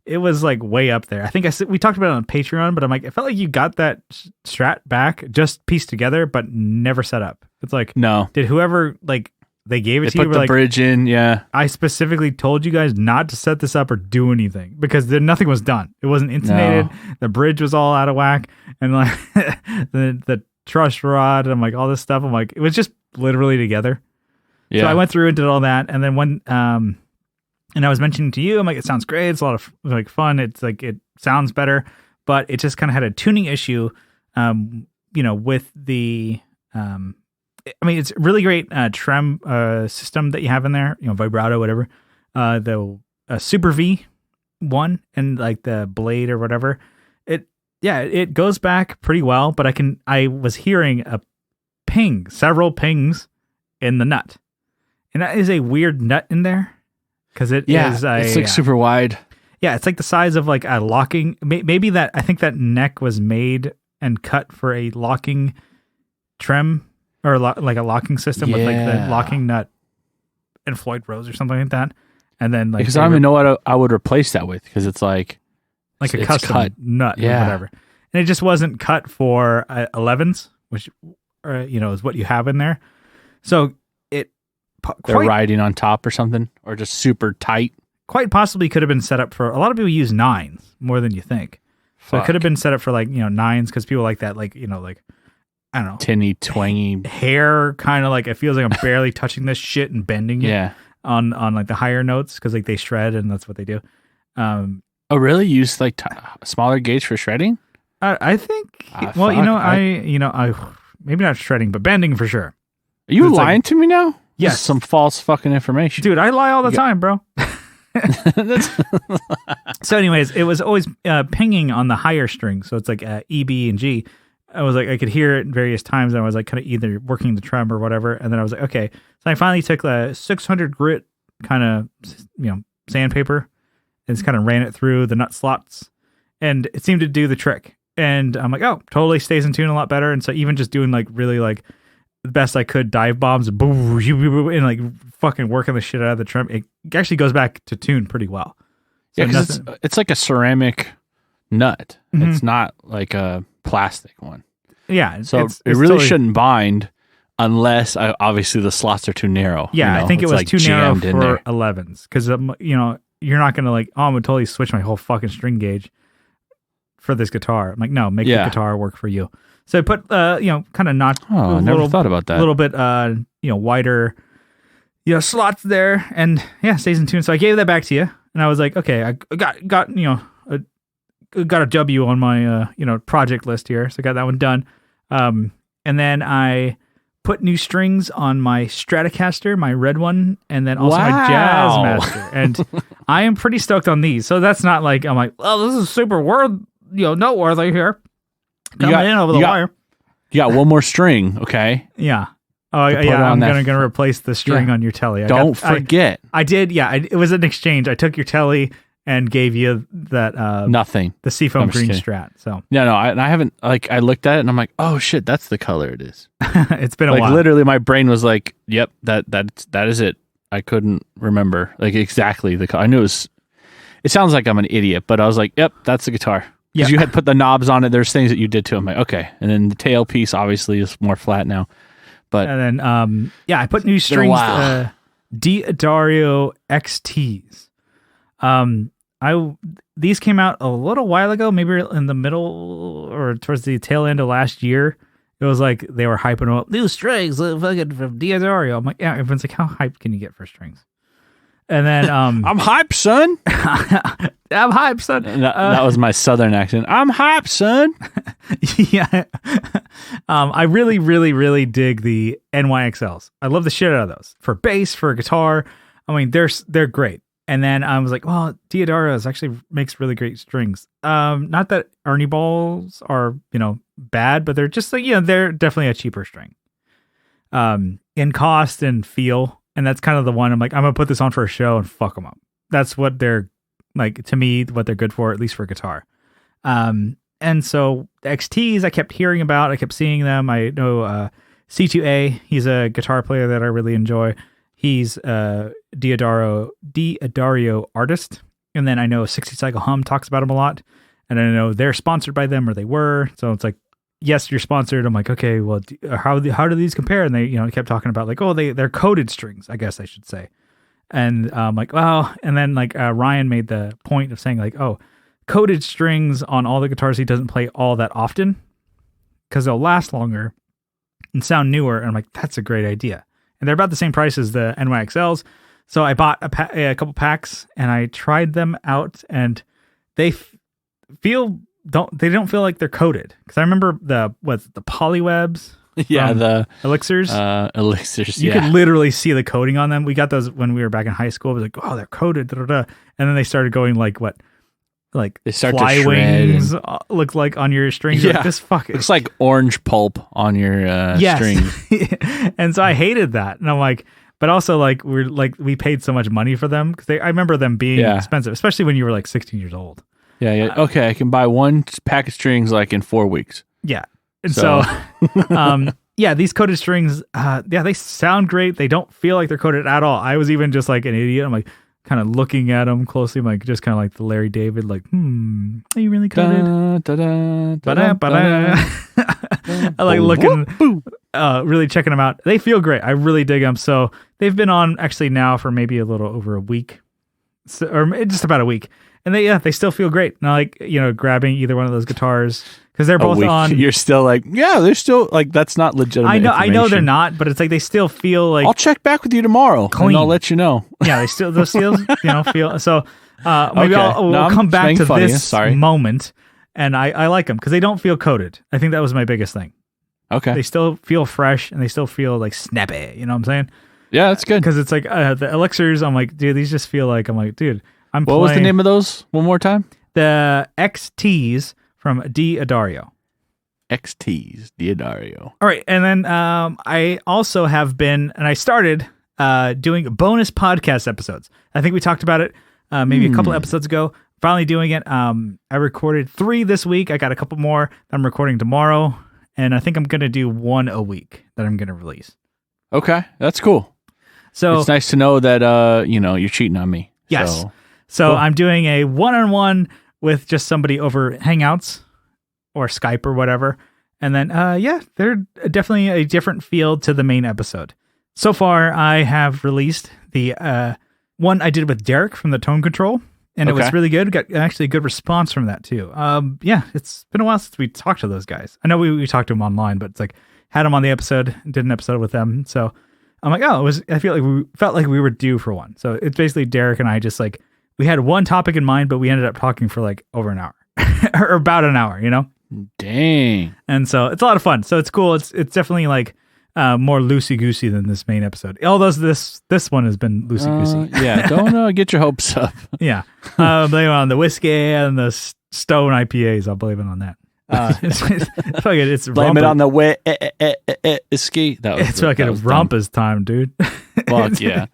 It was like way up there. I think we talked about it on Patreon, but I'm like, it felt like you got that strat back, just pieced together, but never set up. It's like,
no,
did whoever like they gave it to
you?
Put
the
like,
bridge in, yeah.
I specifically told you guys not to set this up or do anything because nothing was done. It wasn't intonated. No. The bridge was all out of whack, and like the truss rod, and I'm like all this stuff. I'm like, it was just literally together. Yeah. So I went through and did all that, and then when and I was mentioning to you, I'm like, it sounds great. It's a lot of like fun. It's like, it sounds better, but it just kind of had a tuning issue, you know, with the, I mean, it's really great trem system that you have in there, you know, vibrato, whatever. The Super V one and like the blade or whatever. It goes back pretty well, but I was hearing several pings in the nut, and that is a weird nut in there. Because it's like
super wide.
Yeah, it's like the size of like a locking. Maybe that, I think that neck was made and cut for a locking trem or like a locking system with like the locking nut and Floyd Rose or something like that. And then like,
because I don't even know what I would replace that with, because it's like
a custom cut nut or whatever. And it just wasn't cut for 11s, which you know is what you have in there. So
they're riding on top or something, or just super tight.
Quite possibly could have been set up for, a lot of people use 9s more than you think. So it could have been set up for like, you know, 9s because people like that, like, you know, like, I don't know.
Tinny, twangy.
Hair kind of like, it feels like I'm barely touching this shit and bending it on like the higher notes because like they shred and that's what they do.
Oh, really? You use like smaller gauge for shredding?
I think, well, I maybe not shredding, but bending for sure.
Are you lying to me now?
Yes.
This is some false fucking information.
Dude, I lie all the time, bro. So anyways, it was always pinging on the higher string. So it's like E, B, and G. I was like, I could hear it at various times. And I was like kind of either working the trem or whatever. And then I was like, okay. So I finally took the 600 grit kind of, sandpaper and just kind of ran it through the nut slots. And it seemed to do the trick. And I'm like, oh, totally stays in tune a lot better. And so even just doing like really like the best I could dive bombs, boom, and like fucking working the shit out of the trem, it actually goes back to tune pretty well. So
yeah, because it's like a ceramic nut.
Mm-hmm.
It's not like a plastic one.
Yeah.
So it really totally shouldn't bind unless obviously the slots are too narrow.
Yeah, I think it was
like
too narrow for 11s because, you're not going to like, I'm going to totally switch my whole fucking string gauge for this guitar. I'm like, no, make the guitar work for you. So I put, kind of notch.
Oh, I never thought about that.
A little bit, wider, slots there, and stays in tune. So I gave that back to you, and I was like, okay, I got got a W on my project list here, so I got that one done. And then I put new strings on my Stratocaster, my red one, and then also my Jazzmaster, and I am pretty stoked on these. So that's not like I'm like, oh, this is super noteworthy here. Coming in over the wire.
You got one more string, okay?
Yeah. Oh, yeah. I'm gonna replace the string on your telly.
Don't forget.
I did. Yeah. It was an exchange. I took your telly and gave you that
nothing.
The Seafoam green Strat. So
no, I haven't. Like I looked at it and I'm like, oh shit, that's the color it is.
It's been a while.
Literally, my brain was like, yep, that is it. I couldn't remember like exactly the color. I knew it was. It sounds like I'm an idiot, but I was like, yep, that's the guitar. Because you had put the knobs on it. There's things that you did to them. Like, okay. And then the tail piece obviously is more flat now. But
and then I put new strings, D'Addario XTs. These came out a little while ago, maybe in the middle or towards the tail end of last year. It was like they were hyping up new strings fucking from D'Addario. I'm like, yeah, everyone's like, how hyped can you get for strings? And then
I'm hyped, son.
I'm hyped, son.
That was my southern accent. I'm hyped, son.
Yeah. I really, really, really dig the NYXLs. I love the shit out of those. For bass, for guitar. I mean, they're great. And then I was like, well, D'Addario actually makes really great strings. Not that Ernie balls are, bad, but they're just like, they're definitely a cheaper string. In cost and feel. And that's kind of the one I'm like, I'm going to put this on for a show and fuck them up. That's what they're like, to me, what they're good for, at least for guitar. And so the XTs I kept hearing about, I kept seeing them. I know C2A, he's a guitar player that I really enjoy. He's a D'Addario artist. And then I know 60 Cycle Hum talks about him a lot. And I know they're sponsored by them, or they were. So it's like, yes, you're sponsored. I'm like, okay, well, how do these compare? And they, kept talking about like, oh, they're coated strings, I guess I should say. And I'm like, well, and then like Ryan made the point of saying like, oh, coated strings on all the guitars he doesn't play all that often because they'll last longer and sound newer. And I'm like, that's a great idea. And they're about the same price as the NYXLs. So I bought a couple packs and I tried them out, and they don't feel like they're coated, because I remember the polywebs,
the
elixirs, you could literally see the coating on them. We got those when we were back in high school. It was like, oh, they're coated, and then they started going like what, like
they start
fly
to
wings look like on your strings.
Yeah,
like, this fuck
looks like orange pulp on your strings.
And so I hated that, and I'm like, but also like we paid so much money for them, because I remember them being expensive, especially when you were like 16 years old.
Yeah. Okay, I can buy one pack of strings like in 4 weeks.
Yeah. And so these coated strings, they sound great. They don't feel like they're coated at all. I was even just like an idiot. I'm like kind of looking at them closely. I'm like just kind of like the Larry David, like, are you really coated? I like looking, really checking them out. They feel great. I really dig them. So they've been on actually now for maybe a little over a week, or just about a week. And they still feel great. And I like, grabbing either one of those guitars, because they're both on.
You're still like, they're still like, that's not legitimate.
I know they're not, but it's like they still feel like.
I'll check back with you tomorrow, clean. And I'll let you know.
Yeah, they'll still feel. So maybe we'll come back to this moment, and I like them because they don't feel coated. I think that was my biggest thing.
Okay,
they still feel fresh and they still feel like snappy. You know what I'm saying?
Yeah, that's good.
Because it's like the elixirs, I'm like, dude, these just feel like, I'm like, dude,
What was the name of those? One more time?
The XTs from D'Addario.
XTs, D'Addario.
All right. And then I also have been, and I started doing bonus podcast episodes. I think we talked about it maybe a couple episodes ago. Finally doing it. I recorded 3 this week. I got a couple more that I'm recording tomorrow. And I think I'm going to do 1 a week that I'm going to release.
Okay. That's cool.
So
it's nice to know that, you're cheating on me.
Yes. So cool. I'm doing a one-on-one with just somebody over Hangouts or Skype or whatever. And then, they're definitely a different feel to the main episode. So far, I have released the one I did with Derek from the Tone Control. And it was really good. Got actually a good response from that too. It's been a while since we talked to those guys. I know we talked to them online, but it's like had them on the episode, did an episode with them. So I'm like, I felt like we were due for one. So it's basically Derek and I just like, we had one topic in mind, but we ended up talking for like over an hour or about an hour,
Dang.
And so it's a lot of fun. So it's cool. It's definitely like more loosey-goosey than this main episode. Although this one has been loosey-goosey.
Yeah, don't get your hopes up.
Yeah. Blame it on the whiskey and the Stone IPAs. I'll blame it on that. It's
blame it on the whiskey.
It's like a Rumpus time, dude.
Fuck yeah.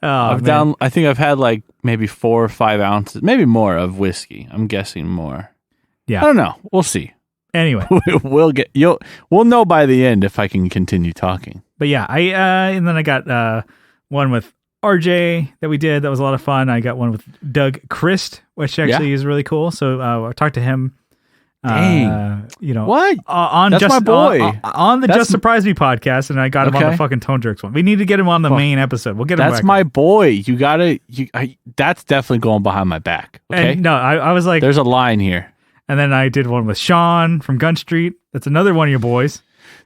I think I've had like maybe 4 or 5 ounces, maybe more of whiskey. I'm guessing more.
Yeah.
I don't know. We'll see.
Anyway,
we'll know by the end if I can continue talking.
But yeah, and then I got one with RJ that we did. That was a lot of fun. I got one with Doug Christ, which actually is really cool. So I talked to him.
Dang.
What?
That's my boy.
On the Just Surprise Me podcast, and I got him on the fucking Tone Jerks one. We need to get him on the main episode. We'll get him back.
That's my boy. You gotta, that's definitely going behind my back. Okay?
And no, I was like...
There's a line here.
And then I did one with Sean from Gun Street. That's another one of your boys.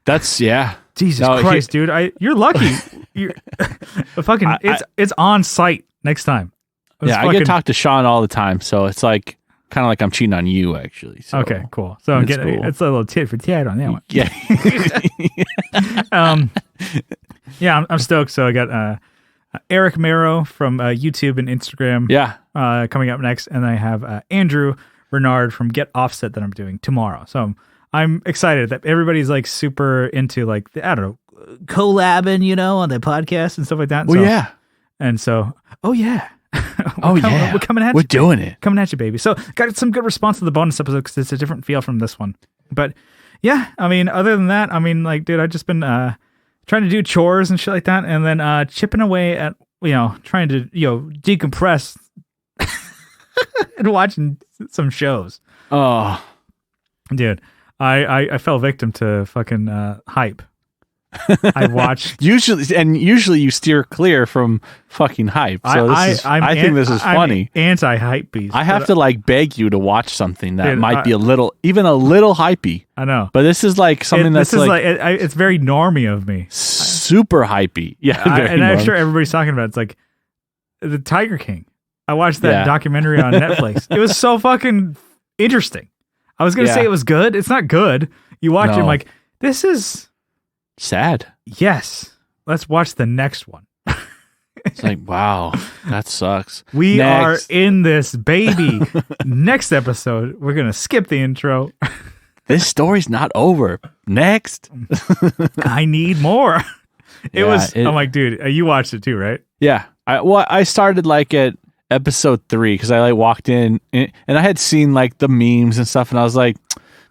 That's, yeah.
Jesus Christ, dude. You're lucky. It's on site next time.
I get to talk to Sean all the time, so it's like kind of like I'm cheating on you, actually. So
okay, cool. So it's a little tit for tat on that one.
Yeah.
I'm stoked. So I got Eric Marrow from YouTube and Instagram. Coming up next, and I have Andrew Bernard from Get Offset that I'm doing tomorrow. So I'm excited that everybody's like super into like collabing, on the podcast and stuff like that.
Well, yeah.
And so, we're coming at you.
We're doing it.
Coming at you, baby. So got some good response to the bonus episode because it's a different feel from this one. But yeah, I mean, other than that, I mean, like, dude, I've just been trying to do chores and shit like that, and then chipping away at trying to decompress and watching some shows.
Oh,
dude, I fell victim to fucking hype. I watched
usually you steer clear from fucking hype. So I think this is funny.
I'm anti-hype beast.
I have to like beg you to watch something that might be a little hypey.
I know,
but this is like something that's like
it's very normy of me.
Super hypey. Yeah,
and I'm sure everybody's talking about it. It's like the Tiger King. I watched that documentary on Netflix. It was so fucking interesting. I was gonna say it was good. It's not good. You watch it, I'm like, this is
sad.
Yes. Let's watch the next one.
It's like, wow, that sucks.
We are in this, baby. Next episode, we're going to skip the intro.
This story's not over. Next.
I need more. I'm like, dude, you watched it too, right?
Yeah. I started like at episode 3 because I like walked in and I had seen like the memes and stuff, and I was like,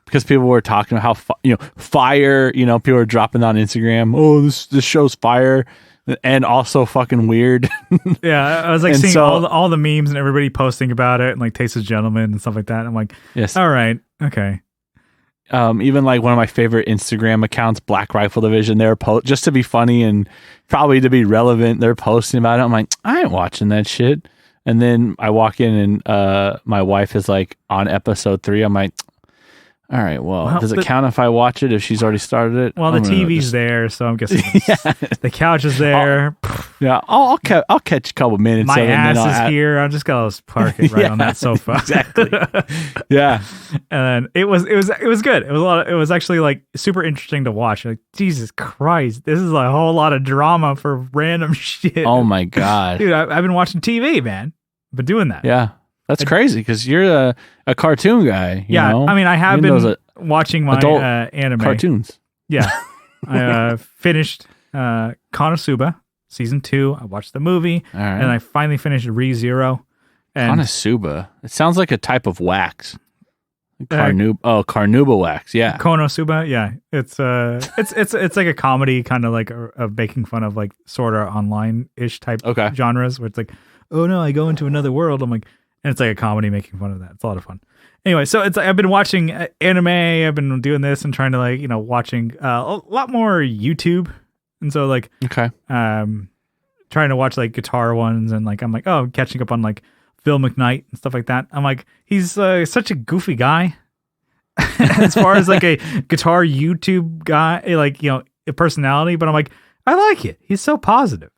because people were talking about how fire, people were dropping on Instagram. Oh, this show's fire, and also fucking weird.
Yeah, I was like seeing all the memes and everybody posting about it, and like Taste of Gentlemen and stuff like that. I'm like, yes, all right, okay.
Even like one of my favorite Instagram accounts, Black Rifle Division, they're just to be funny and probably to be relevant, they're posting about it. I'm like, I ain't watching that shit. And then I walk in and my wife is like on episode 3. I'm like, All right. Well, does it count if I watch it if she's already started it?
Well, the TV's there, so I'm guessing the couch is there.
I'll catch a couple minutes.
My
of it
ass
and
is here. I'm just gonna park it right on that sofa.
Exactly. Yeah.
And it was good. It was it was actually like super interesting to watch. Like, Jesus Christ, this is a whole lot of drama for random shit.
Oh my God,
dude, I've been watching TV, man. I've been doing that.
Yeah. That's crazy because you're a cartoon guy. You know?
I mean, I have been watching my
adult
anime
cartoons.
Yeah, I finished Konosuba season 2. I watched the movie, and I finally finished Re:Zero.
Konosuba. It sounds like a type of wax. Carnauba wax. Yeah,
Konosuba. Yeah, it's like a comedy, kind of like of making fun of like sort of online ish type genres, where it's like, oh no, I go into another world. I'm like. And it's like a comedy making fun of that. It's a lot of fun. Anyway, so it's like I've been watching anime. I've been doing this and trying to watching a lot more YouTube. And so trying to watch like guitar ones and I'm like, oh, I'm catching up on like Phil McKnight and stuff like that. I'm like, he's such a goofy guy as far as like a guitar YouTube guy, a personality. But I'm like, I like it. He's so positive.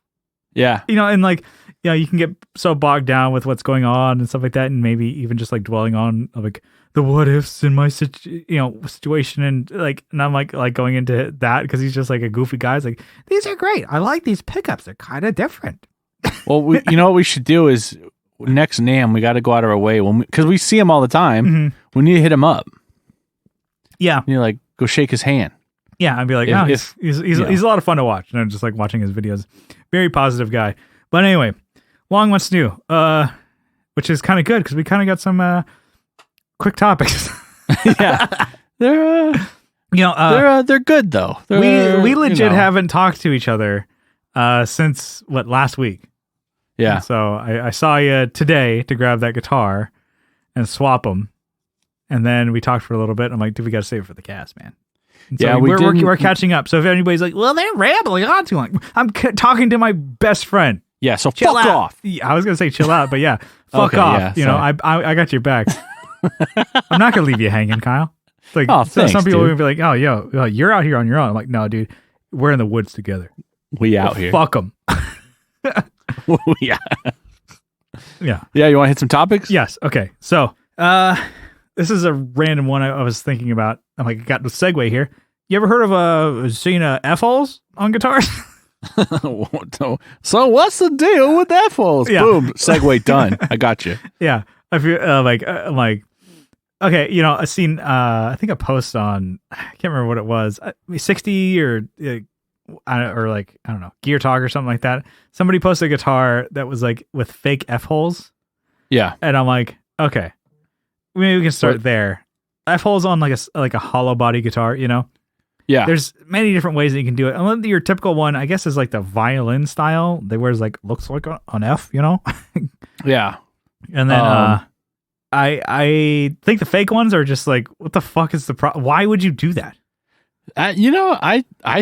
Yeah.
And like, you can get so bogged down with what's going on and stuff like that, and maybe even just like dwelling on like the what ifs in my situation, and I'm like going into that because he's just like a goofy guy. It's like, these are great. I like these pickups. They're kind of different.
Well, you know what we should do is next NAMM we got to go out of our way because we see him all the time. Mm-hmm. We need to hit him up.
Yeah,
you know, go shake his hand.
Yeah, I'd be like, he's a lot of fun to watch, and I'm just like watching his videos. Very positive guy. But anyway. Long What's New, which is kind of good because we kind of got some quick topics.
Yeah, they're good though.
We legit haven't talked to each other since last week.
Yeah.
And so I saw you today to grab that guitar and swap them, and then we talked for a little bit. I'm like, dude, we got to save it for the cast, man. And so we're catching up. So if anybody's like, well, they're rambling on too long, I'm talking to my best friend.
Yeah, so
chill
fuck
out.
off.
Yeah, I was gonna say chill out, but yeah, fuck off.
Yeah,
I got your back. I'm not gonna leave you hanging, Kyle. It's like,
thanks,
some people
dude.
will be like, oh, yo, you're out here on your own. I'm like, no, dude, we're in the woods together.
We out here.
Fuck them.
Yeah.
Yeah.
Yeah. You want to hit some topics?
Yes. Okay. So, this is a random one I was thinking about. I'm like, got the segue here. You ever heard of seen F-holes on guitars?
So what's the deal with F-holes?
Yeah.
Boom, segue done. I got you.
Yeah, I feel I'm like, okay, I seen I think a post on, I can't remember what it was, 60 or I don't know, Gear Talk or something like that. Somebody posted a guitar that was like with fake F-holes.
Yeah,
and I'm like, okay, maybe we can start there. F-holes on like a hollow body guitar,
Yeah.
There's many different ways that you can do it. And your typical one, I guess, is like the violin style. They wears looks like an F,
Yeah.
And then I think the fake ones are just like, what the fuck is the problem? Why would you do that?
I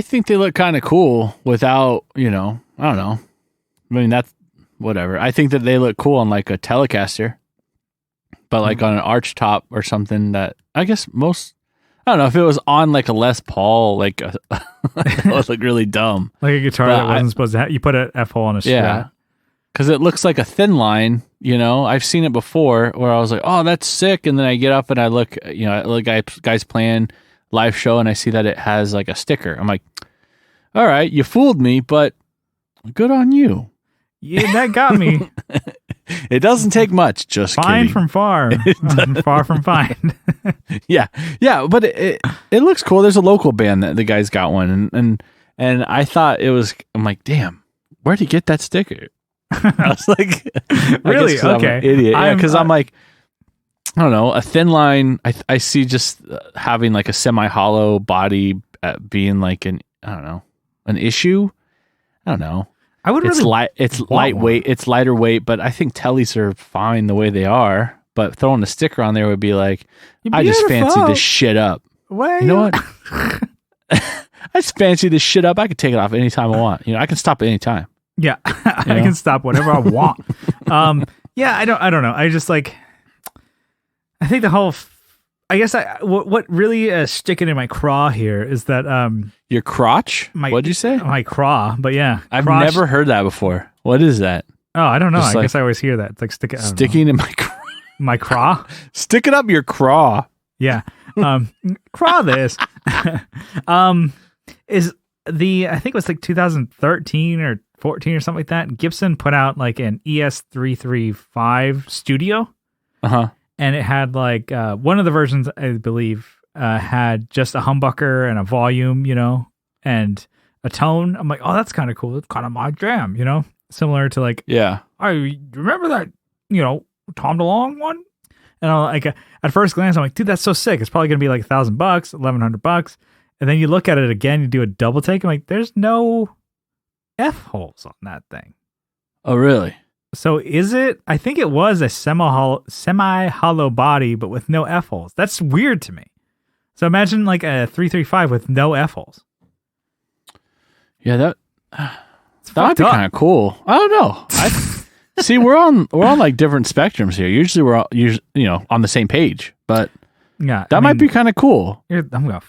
think they look kind of cool without, I don't know. I mean, that's whatever. I think that they look cool on like a Telecaster, but like on an arch top or something that I guess I don't know if it was on like a Les Paul, it was like really dumb.
Like a guitar that wasn't supposed to have, you put an F-hole on a Strat.
Yeah. Because it looks like a thin line, I've seen it before where I was like, oh, that's sick. And then I get up and I look, guys playing live show and I see that it has like a sticker. I'm like, all right, you fooled me, but good on you.
Yeah, that got me.
It doesn't take much. Just
fine
kidding.
From far, far from fine.
Yeah, but it looks cool. There's a local band that the guy's got one, and I thought it was. I'm like, damn, where'd he get that sticker? I was like,
really? Okay,
I'm an idiot. Yeah, because I'm like, I don't know, a thin line. I see just having like a semi-hollow body being like an issue. I don't know.
I would
it's
really
it's lightweight. It's lighter weight, but I think tellies are fine the way they are. But throwing a sticker on there would be like, I just fancy this shit up.
Wait,
you know what? I just fancy this shit up. I could take it off anytime I want. I can stop at any time.
Yeah, I can stop whenever I want. Yeah, I don't know. I just like, I think the whole, I guess what really is sticking in my craw here is that
your crotch. What'd you say?
My craw, but yeah,
I've never heard that before. What is that?
Oh, I don't know. I guess I always hear that. It's like
sticking in my
my craw.
Stick it up your craw.
Yeah. Craw this. Is I think it was like 2013 or 14 or something like that. Gibson put out like an ES335 Studio.
Uh-huh.
And it had like one of the versions, I believe, had just a humbucker and a volume, and a tone. I'm like, oh, that's kind of cool. It's kind of my jam, similar to like,
yeah,
I remember that, Tom DeLonge one. And I'm like, at first glance, I'm like, dude, that's so sick. It's probably gonna be like $1,000, $1,100. And then you look at it again, you do a double take. I'm like, there's no F holes on that thing.
Oh, really?
So is it? I think it was a semi-hollow body, but with no F holes. That's weird to me. So imagine like a 335 with no F holes.
Yeah, that might be kind of cool. I don't know. See, we're on like different spectrums here. Usually we're all, on the same page, but
yeah,
that might be kind of cool.
I'm gonna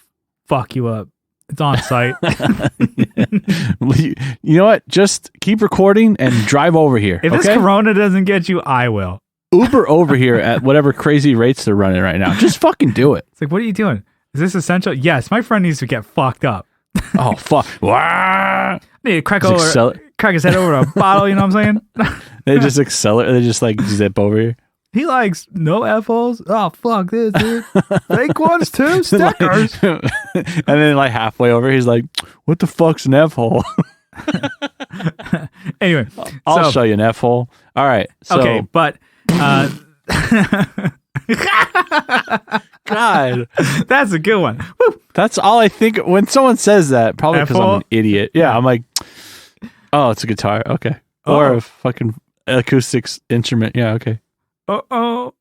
fuck you up. It's on site.
You know what? Just keep recording and drive over here.
If this Corona doesn't get you, I will.
Uber over here at whatever crazy rates they're running right now. Just fucking do it.
It's like, what are you doing? Is this essential? Yes, my friend needs to get fucked up.
Oh, fuck.
I need to crack his head over a bottle, you know what I'm saying?
They just accelerate. They just like zip over here.
He likes no F-holes. Oh, fuck this, dude. Fake ones too? Stickers.
And then like halfway over, he's like, what the fuck's an F-hole?
Anyway.
I'll show you an F-hole. All right. So.
Okay, but...
God.
That's a good one. Woo.
That's all I think. When someone says that, probably because I'm an idiot. Yeah, I'm like, oh, it's a guitar. Okay. Or a fucking acoustics instrument. Yeah, okay.
All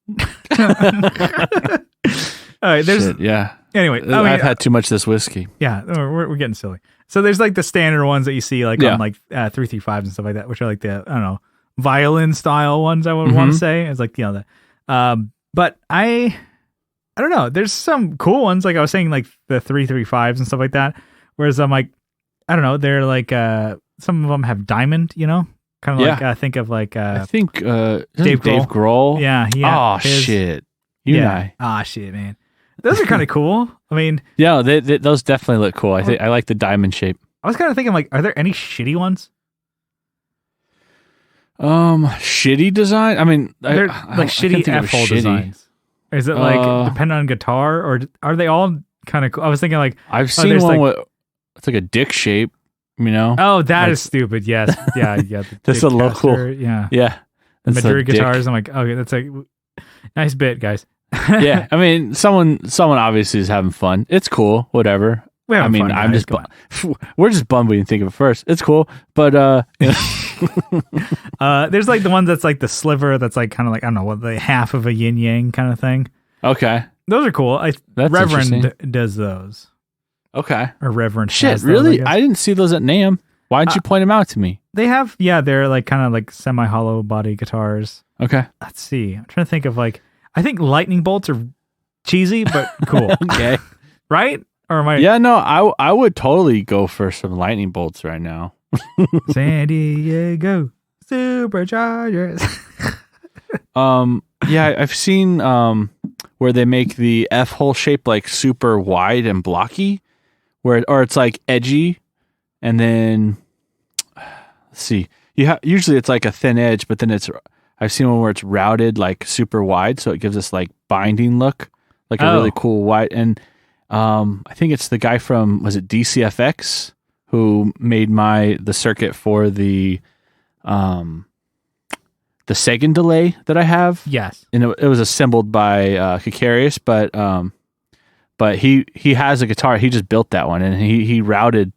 right, there's
shit, yeah.
Anyway,
I've had too much of this whiskey.
Yeah, we're getting silly. So there's like the standard ones that you see like on like 335s and stuff like that, which are like the violin style ones. I would want to say it's like but I don't know. There's some cool ones like I was saying like the 335s and stuff like that. Whereas I'm like I don't know. They're like some of them have diamond, kind of like think of like
I think
Dave
Grohl.
Yeah.
Shit. You and I.
Ah, shit, man. Those are kind of cool. I mean,
yeah, those definitely look cool. I like the diamond shape.
I was kind of thinking, like, are there any shitty ones?
Shitty design. I mean,
they're like shitty F-hole designs. Is it like depend on guitar, or are they all kind of cool? I was thinking like
I've seen one with it's like a dick shape.
Oh, that is stupid. Yes, yeah.
That's a local.
Yeah.
The
Madrid guitars. I'm like, okay, that's like nice bit, guys.
Yeah, I mean, someone obviously is having fun. It's cool, whatever.
I mean,
I'm just we're just bummed we didn't think of it first. It's cool, but
there's like the one that's like the sliver that's like kind of like I don't know what the half of a yin yang kind of thing.
Okay,
those are cool. Reverend does those.
Okay,
or Reverend.
Shit, really? I didn't see those at NAMM. Why didn't you point them out to me?
They have, they're like kind of like semi-hollow body guitars.
Okay,
let's see. I'm trying to think of like. I think lightning bolts are cheesy, but cool.
Okay.
Right? Or am I?
Yeah, no, I would totally go for some lightning bolts right now.
San Diego Superchargers.
Yeah, I've seen where they make the F-hole shape like super wide and blocky, or it's like edgy, and then let's see. Usually it's like a thin edge, but then I've seen one where it's routed like super wide, so it gives us like binding look, like a really cool wide. And I think it's the guy from DCFX who made the circuit for the Sagan delay that I have.
Yes,
and it was assembled by Kikarius, but he has a guitar. He just built that one, and he routed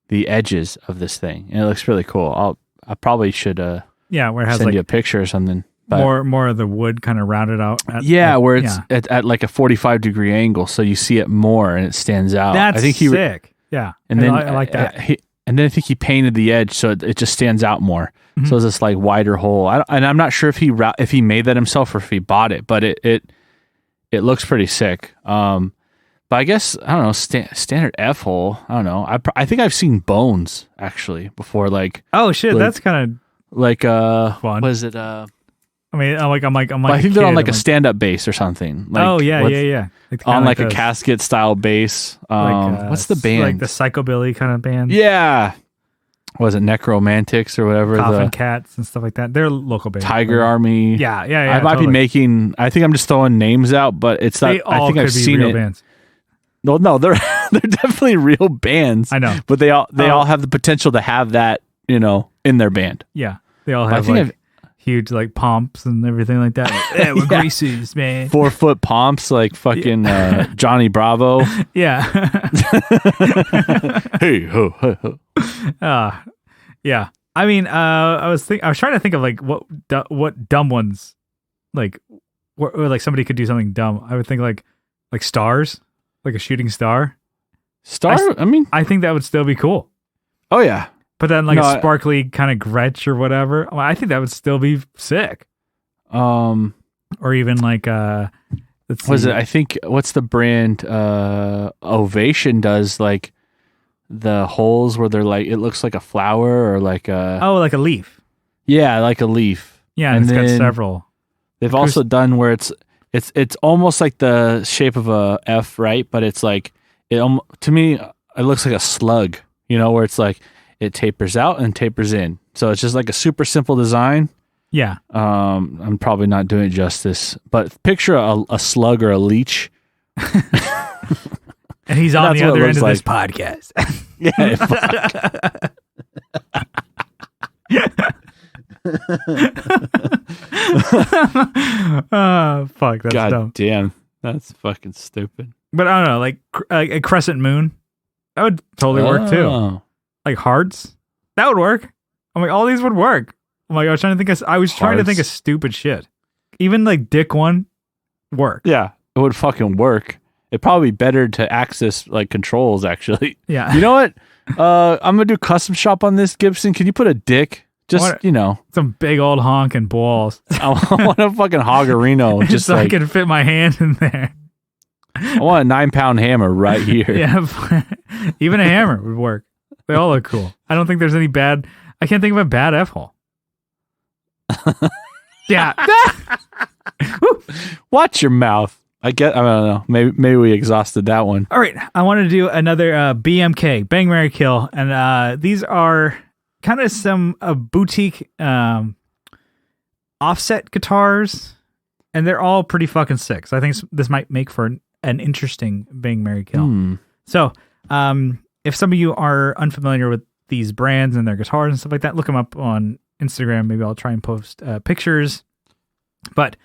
the edges of this thing, and it looks really cool. I probably should where it has send you a picture or something. But
more of the wood kind of rounded out.
Where it's at like a 45-degree angle, so you see it more and it stands out.
That's sick. Yeah,
and then
I like that.
And then I think he painted the edge so it just stands out more. Mm-hmm. So it's this like wider hole. And I'm not sure if he made that himself or if he bought it, but it it looks pretty sick. But I guess I don't know standard F hole. I don't know. I think I've seen bones actually before. Like
oh shit, that's kind
of like
fun.
What is it?
I mean, I'm like.
I think they're on like a stand-up bass or something. Like,
oh yeah.
On like a casket style bass. What's the band?
Like the psychobilly kind of band.
Yeah. Was it Necromantics or whatever?
Coffin Cats and stuff like that. They're local bands.
Tiger Army.
Yeah.
I might be making. I think I'm just throwing names out, but it's not. I think I've seen it.
Bands.
No, they're definitely real bands.
I know,
but they all have the potential to have that, in their band.
Yeah, they all have huge like pomps and everything like that. Yeah, we're greases, man.
4-foot pomps like fucking Johnny Bravo.
Yeah.
Hey ho ho ho.
Yeah. I mean, I was trying to think of like what dumb ones, like, or like somebody could do something dumb. I would think like stars, like a shooting star.
I mean,
I think that would still be cool.
Oh yeah.
But then like a sparkly kind of Gretsch or whatever. Well, I think that would still be sick. Or even like let's see.
Was it? I think what's the brand? Ovation does like the holes where they're like it looks like a flower or like a
like a leaf.
Yeah, like a leaf.
Yeah, and it's got several.
They've also done where it's almost like the shape of a F, right? But it's like to me it looks like a slug. Where it's like it tapers out and tapers in. So it's just like a super simple design.
Yeah.
I'm probably not doing it justice, but picture a slug or a leech.
And he's on the other end of this podcast.
Yeah. Fuck.
Fuck, that's
God
dumb.
Damn. That's fucking stupid.
But I don't know, like a crescent moon. That would totally work too. Like hearts, that would work. I'm like, all these would work. I'm like, I was trying to think of stupid shit. Even like dick one work.
Yeah, it would fucking work. It'd probably be better to access like controls actually.
Yeah.
You know what? I'm gonna do custom shop on this, Gibson. Can you put a dick? Just
some big old honk and balls.
I want a fucking hoggerino, just
so I can fit my hand in there.
I want a 9-pound hammer right here.
Yeah, even a hammer would work. They all look cool. I don't think there's any bad. I can't think of a bad F hole. Yeah.
Watch your mouth. I don't know. Maybe we exhausted that one.
All right. I want to do another BMK, Bang, Marry, Kill. And these are kind of some boutique offset guitars. And they're all pretty fucking sick. So I think this might make for an interesting Bang, Marry, Kill. So if some of you are unfamiliar with these brands and their guitars and stuff like that, look them up on Instagram. Maybe I'll try and post pictures. But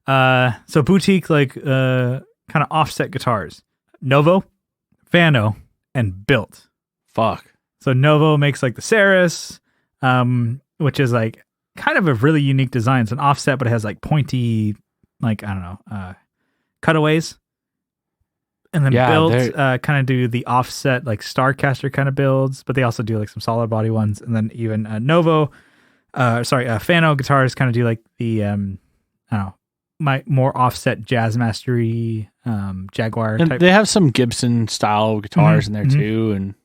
so boutique, like kind of offset guitars. Novo, Fano, and Built.
Fuck.
So Novo makes like the Ceres, which is like kind of a really unique design. It's an offset, but it has like pointy, like, I don't know, cutaways. And then Built kind of do the offset, like Starcaster kind of builds, but they also do like some solid body ones. And then even Fano guitars kind of do like the, I don't know, my more offset jazz mastery, Jaguar
and
type.
They have some Gibson style guitars in there too.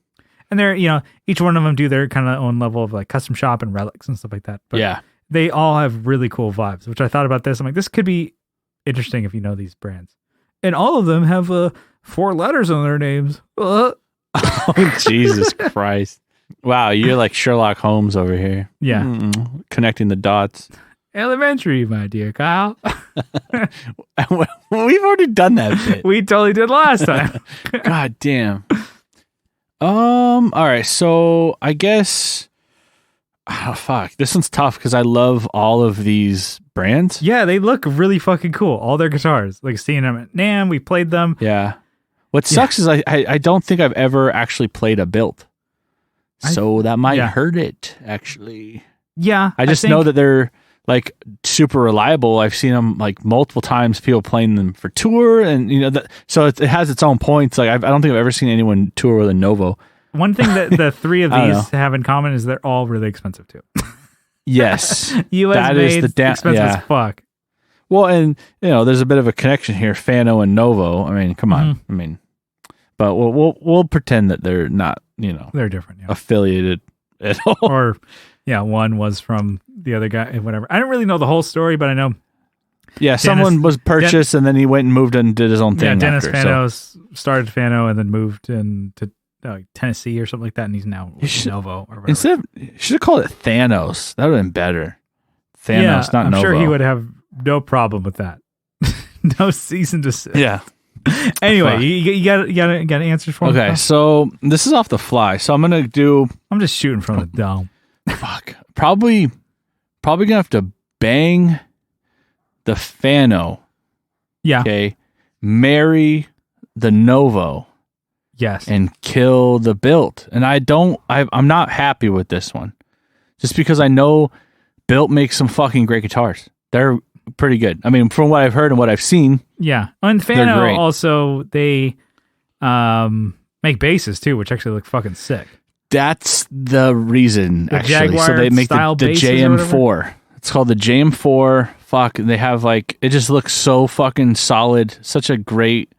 And they're, each one of them do their kind of own level of like custom shop and relics and stuff like that. But
yeah,
they all have really cool vibes, which I thought about this. I'm like, this could be interesting if you know these brands. And all of them have 4 letters on their names.
Oh, Jesus Christ. Wow, you're like Sherlock Holmes over here.
Yeah.
Connecting the dots.
Elementary, my dear Kyle.
We've already done that bit.
We totally did last time.
God damn. All right, so I guess fuck. This one's tough because I love all of these brands.
Yeah, they look really fucking cool. All their guitars. Like seeing them at NAMM, we played them.
Yeah. What sucks is I don't think I've ever actually played a Built. So that might hurt it, actually.
Yeah.
I just know that they're like super reliable. I've seen them like multiple times, people playing them for tour, and so it has its own points. Like I don't think I've ever seen anyone tour with a Novo.
One thing that the 3 of these have in common is they're all really expensive too.
Yes.
US
that
made,
is the
expensive as fuck.
Well, and there's a bit of a connection here, Fano and Novo. I mean, come on. I mean, but we'll pretend that they're not,
they're different,
affiliated at all.
Or, one was from the other guy, whatever. I don't really know the whole story, but I know.
Yeah, someone was purchased, and then he went and moved and did his own thing.
Yeah, Dennis Fano started Fano and then moved into Tennessee or something like that, and he's now Novo or whatever.
You should have called it Thanos. That would have been better. Thanos, not
I'm
Novo.
Sure he would have no problem with that. No season to sit.
Yeah.
Anyway, you got answers for me?
Okay, so this is off the fly. So I'm
just shooting from the dome.
Fuck. Probably gonna have to bang the Fano.
Yeah.
Okay. Marry the Novo.
Yes.
And kill the Built. And I'm not happy with this one. Just because I know Built makes some fucking great guitars. They're pretty good. I mean, from what I've heard and what I've seen.
Yeah. And Fano also, they make basses too, which actually look fucking sick.
That's the reason, actually.
Jaguar
so they make the JM4. It's called the JM4. Fuck, they have it just looks so fucking solid. Such a great.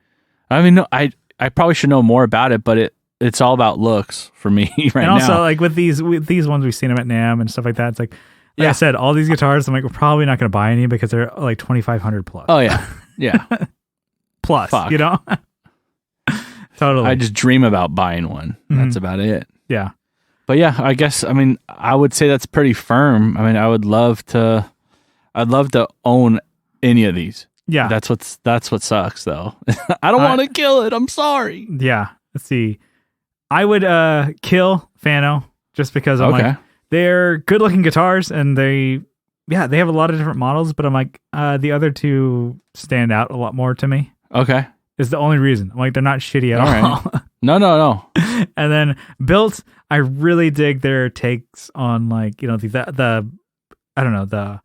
I mean, no, I probably should know more about it, but it's all about looks for me right now.
And also, with these ones, we've seen them at NAMM and stuff like that. It's like I said, all these guitars, I'm like, we're probably not going to buy any because they're like $2,500 plus.
Oh yeah, yeah,
plus.
Fuck.
Totally.
I just dream about buying one. That's about it.
Yeah.
But yeah, I guess, I would say that's pretty firm. I mean, I'd love to own any of these.
Yeah.
That's what sucks though. I don't want to kill it. I'm sorry.
Yeah. Let's see. I would kill Fano just because I'm like, they're good looking guitars and they have a lot of different models, but I'm like, the other two stand out a lot more to me.
Okay.
Is the only reason. I'm like, they're not shitty at all.
Right. No.
And then Built, I really dig their takes on the I don't know, the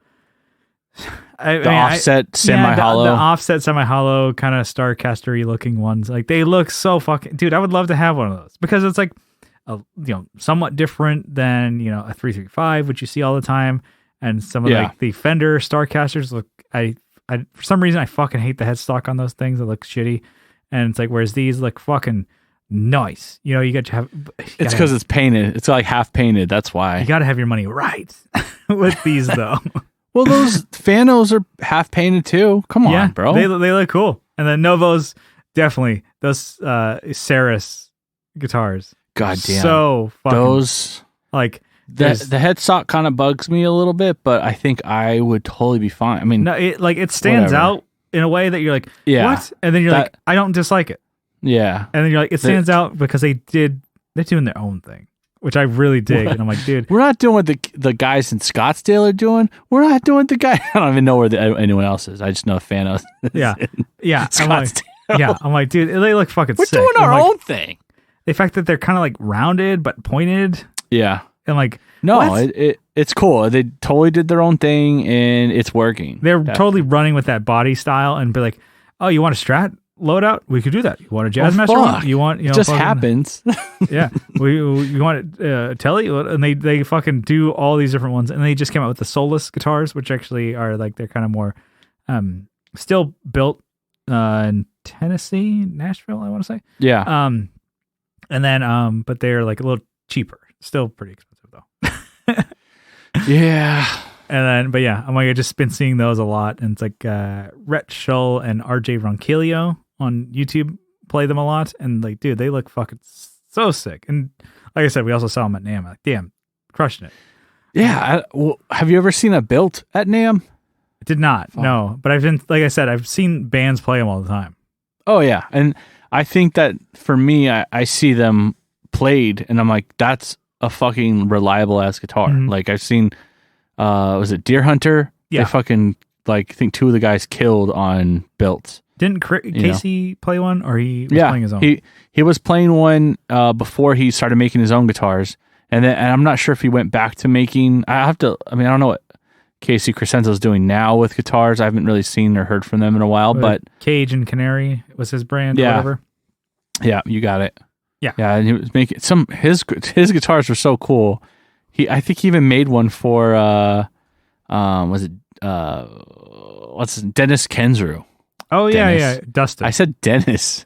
offset semi-hollow.
The offset semi-hollow kind of Starcaster-y looking ones. Like they look so fucking, dude, I would love to have one of those because it's like somewhat different than, a 335, which you see all the time. And some of the Fender Starcasters look, I for some reason I fucking hate the headstock on those things. It looks shitty. And it's like, whereas these look fucking nice. You got to have.
It's because it's painted. It's like half painted. That's why.
You got to have your money right with these though.
Well, those Fanos are half painted too. Come on, bro.
They look cool. And then Novos, definitely those Saris guitars.
God damn.
So fucking
those the headstock kind of bugs me a little bit, but I think I would totally be fine. I mean,
no, it stands out in a way that you're like, what? And then you're like, I don't dislike it.
Yeah.
And then you're like, it stands out because they're doing their own thing, which I really dig. And I'm like, dude,
we're not doing what the guys in Scottsdale are doing. We're not doing the guy. I don't even know where anyone else is. I just know Fanos.
Yeah.
Scottsdale.
I'm like, dude, they look fucking
sick. We're doing our own thing.
The fact that they're kind of like rounded but pointed.
Yeah.
And like,
no, it's cool. They totally did their own thing and it's working.
They're totally running with that body style and be like, oh, you want a Strat loadout? We could do that. You want a Jazzmaster one? You want,
it just happens.
Yeah. You want a Telly? And they fucking do all these different ones. And they just came out with the Solus guitars, which actually are like, they're kind of more, still built in Tennessee, Nashville, I want to say.
Yeah.
And then, but they're like a little cheaper. Still pretty expensive though.
Yeah.
And then, but yeah, I'm like, I've just been seeing those a lot. And it's like Rhett Shull and RJ Ronquillo on YouTube play them a lot. And like, dude, they look fucking so sick. And like I said, we also saw them at NAMM. Like, damn, crushing it.
Yeah. Have you ever seen a Built at NAMM?
I did not. No. But like I said, I've seen bands play them all the time.
Oh, yeah. And I think that for me, I see them played and I'm like, that's a fucking reliable ass guitar. Mm-hmm. Like I've seen, was it Deer Hunter?
Yeah.
They fucking, like, I think two of the guys killed on Built.
Didn't Casey play one or he was playing his own?
He was playing one before he started making his own guitars. And I'm not sure if he went back to making, I don't know what Casey Crescenzo's doing now with guitars. I haven't really seen or heard from them in a while, but
Cage and Canary was his brand or whatever.
Yeah, you got it.
Yeah.
Yeah, and he was making his guitars were so cool. I think he even made one for was it Dennis Kensrew.
Oh yeah, Dustin.
I said Dennis.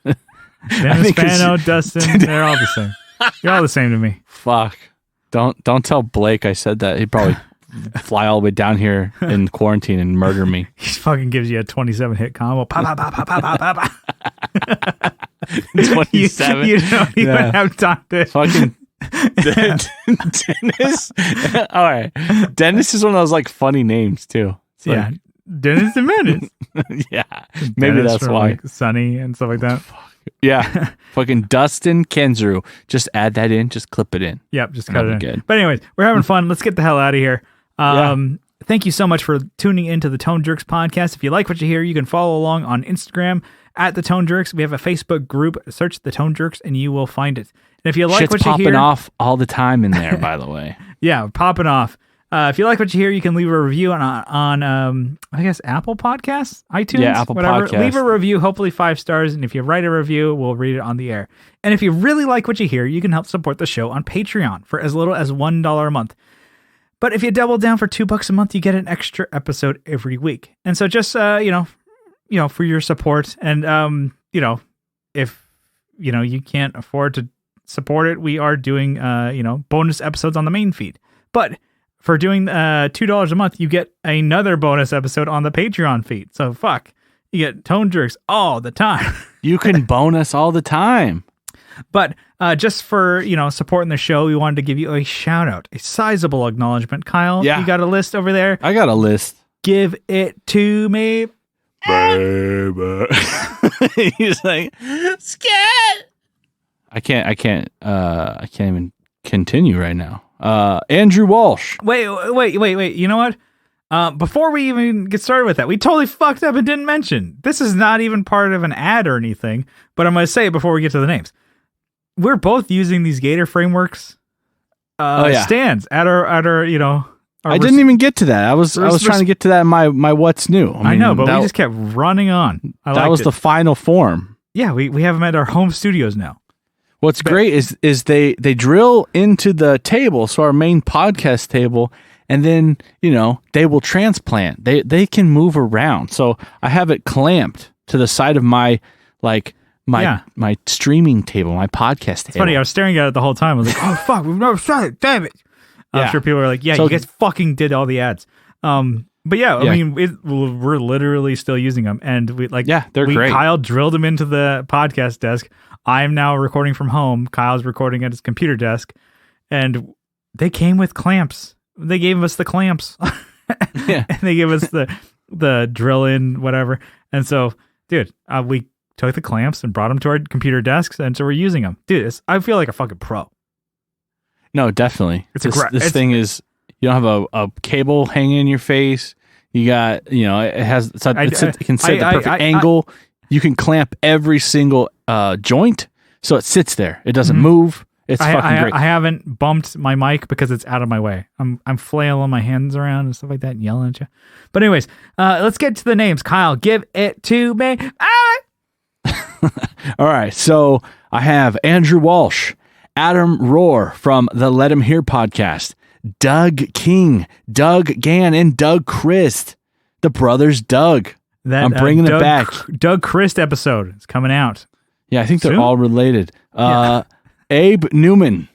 Dennis Spano, Dustin. They're all the same. You're all the same to me.
Fuck. Don't tell Blake I said that. He'd probably fly all the way down here in quarantine and murder me.
He fucking gives you a 27 hit combo. Pa, pa, pa, pa, pa, pa, pa.
27.
You don't even have time to
fucking Dennis. All right. Dennis is one of those like funny names too. It's
yeah. Dennis the Menace.
Yeah. Maybe
Dennis
that's
from,
why.
Like, Sunny and stuff like that.
Yeah. Fucking Dustin Kensrew. Just add that in. Just clip it in.
Yep. Just cut it in.
Good.
But anyways, we're having fun. Let's get the hell out of here. Thank you so much for tuning into the Tone Jerks podcast. If you like what you hear, you can follow along on Instagram at the Tone Jerks. We have a Facebook group. Search the Tone Jerks and you will find it. And if you like what you hear,
popping off all the time in there, by the way.
Yeah, popping off. If you like what you hear, you can leave a review on I guess Apple Podcasts, iTunes,
Apple
whatever.
Podcasts.
Leave a review, hopefully 5 stars, and if you write a review, we'll read it on the air. And if you really like what you hear, you can help support the show on Patreon for as little as $1 a month. But if you double down for $2 a month, you get an extra episode every week. And so just for your support, and if you can't afford to support it, we are doing bonus episodes on the main feed. But for doing $2 a month, you get another bonus episode on the Patreon feed. So you get Tone Jerks all the time.
You can bonus all the time.
But just for supporting the show, we wanted to give you a shout out, a sizable acknowledgement. Kyle, you got a list over there?
I got a list.
Give it to me,
baby. He's like, scared. I can't even continue right now. Andrew Walsh.
Wait. You know what? Before we even get started with that, we totally fucked up and didn't mention. This is not even part of an ad or anything, but I'm going to say it before we get to the names. We're both using these Gator frameworks stands at our
I didn't even get to that. I was trying to get to that in my what's new.
I know, but we just kept running on.
That was the final form.
Yeah, we have them at our home studios now.
What's great is they drill into the table, so our main podcast table, and then they will transplant. They can move around. So I have it clamped to the side of my my streaming table, my podcast table. It's
funny, I was staring at it the whole time. I was like, oh fuck, we've never said it, damn it. I'm sure people are like, you guys fucking did all the ads. But I mean, we're literally still using them, and they're great. Kyle drilled them into the podcast desk. I'm now recording from home. Kyle's recording at his computer desk, and they came with clamps. They gave us the clamps. And they gave us the drill in whatever. And so, dude, we took the clamps and brought them to our computer desks, and so we're using them. Dude, I feel like a fucking pro.
No, definitely. This thing is, you don't have a cable hanging in your face. You got, it can set the perfect angle. You can clamp every single joint, so it sits there. It doesn't move. It's fucking great.
I haven't bumped my mic because it's out of my way. I'm flailing my hands around and stuff like that and yelling at you. But anyways, let's get to the names. Kyle, give it to me.
All right, so I have Andrew Walsh, Adam Rohr from the Let Him Hear podcast, Doug King, Doug Gann, and Doug Christ, the brothers Doug. I'm bringing it back.
Doug Christ episode is coming out.
Yeah, I think they're all related. Abe Newman,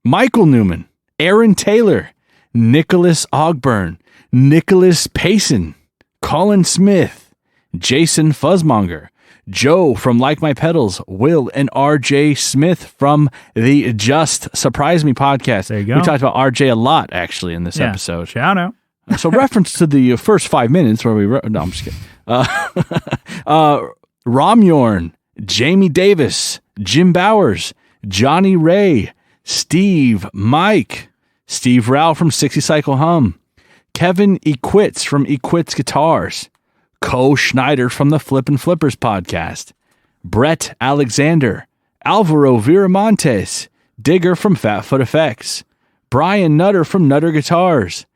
Michael Newman, Aaron Taylor, Nicholas Ogburn, Nicholas Payson, Colin Smith, Jason Fuzzmonger, Joe from Like My Pedals, Will and RJ Smith from the Just Surprise Me podcast.
There you go.
We talked about RJ a lot, actually, in this episode.
Shout out.
So reference to the first 5 minutes where we... No, I'm just kidding. Romyorn, Jamie Davis, Jim Bowers, Johnny Ray, Steve, Mike, Steve Rao from 60 Cycle Hum, Kevin Equits from Equits Guitars, Co Schneider from the Flippin' Flippers podcast, Brett Alexander, Alvaro Viramontes, Digger from Fatfoot Effects, Brian Nutter from Nutter Guitars,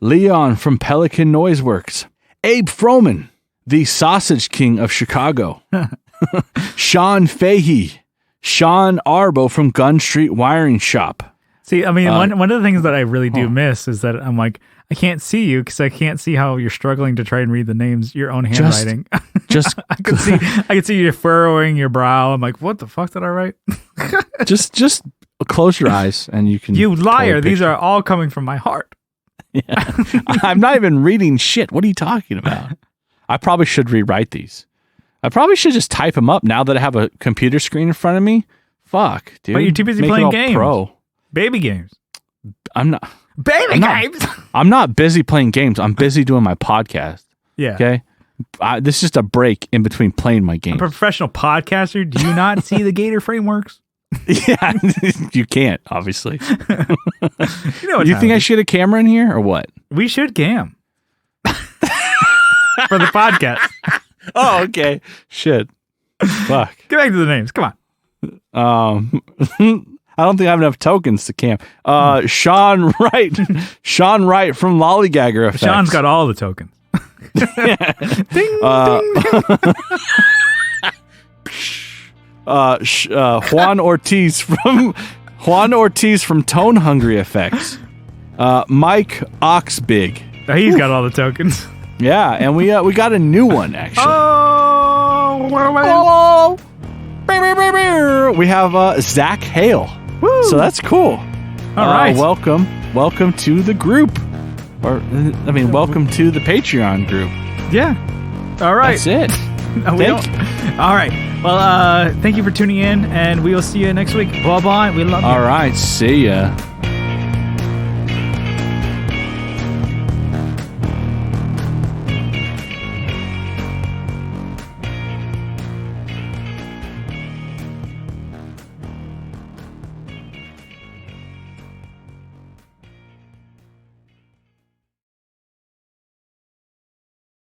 Leon from Pelican Noiseworks, Abe Froman, the Sausage King of Chicago, Sean Fahey, Sean Arbo from Gun Street Wiring Shop.
See, I mean, one of the things that I really do miss is that I'm like, I can't see you because I can't see how you're struggling to try and read the names, your own handwriting.
Just
I can see you furrowing your brow. I'm like, what the fuck did I write?
just close your eyes and you can.
You liar! These are all coming from my heart.
Yeah. I'm not even reading shit. What are you talking about? I probably should rewrite these. I probably should just type them up now that I have a computer screen in front of me. Fuck, dude.
But you're too busy playing games.
Pro.
Baby games.
I'm not.
Games.
I'm not busy playing games. I'm busy doing my podcast.
Yeah.
Okay. This is just a break in between playing my games.
A professional podcaster. Do you not see the Gator frameworks?
Yeah, you can't, obviously.
You know what?
You think I should get a camera in here or what?
We should gam for the podcast.
Oh, okay. Shit. Fuck.
Get back to the names. Come on.
I don't think I have enough tokens to camp. Sean Wright. Sean Wright from Lollygagger Effects.
Sean's got all the tokens. Ding, ding.
Juan Ortiz from Tone Hungry Effects. Mike Oxbig.
Oh, he's got all the tokens.
Yeah, and we got a new one actually.
Oh,
we have Zach Hale.
woo.
So that's cool.
All right.
Welcome to the group. Welcome to the Patreon group.
Yeah. All right.
That's it.
All right. Well, thank you for tuning in, and we will see you next week. Bye-bye. We love you.
All right. See ya.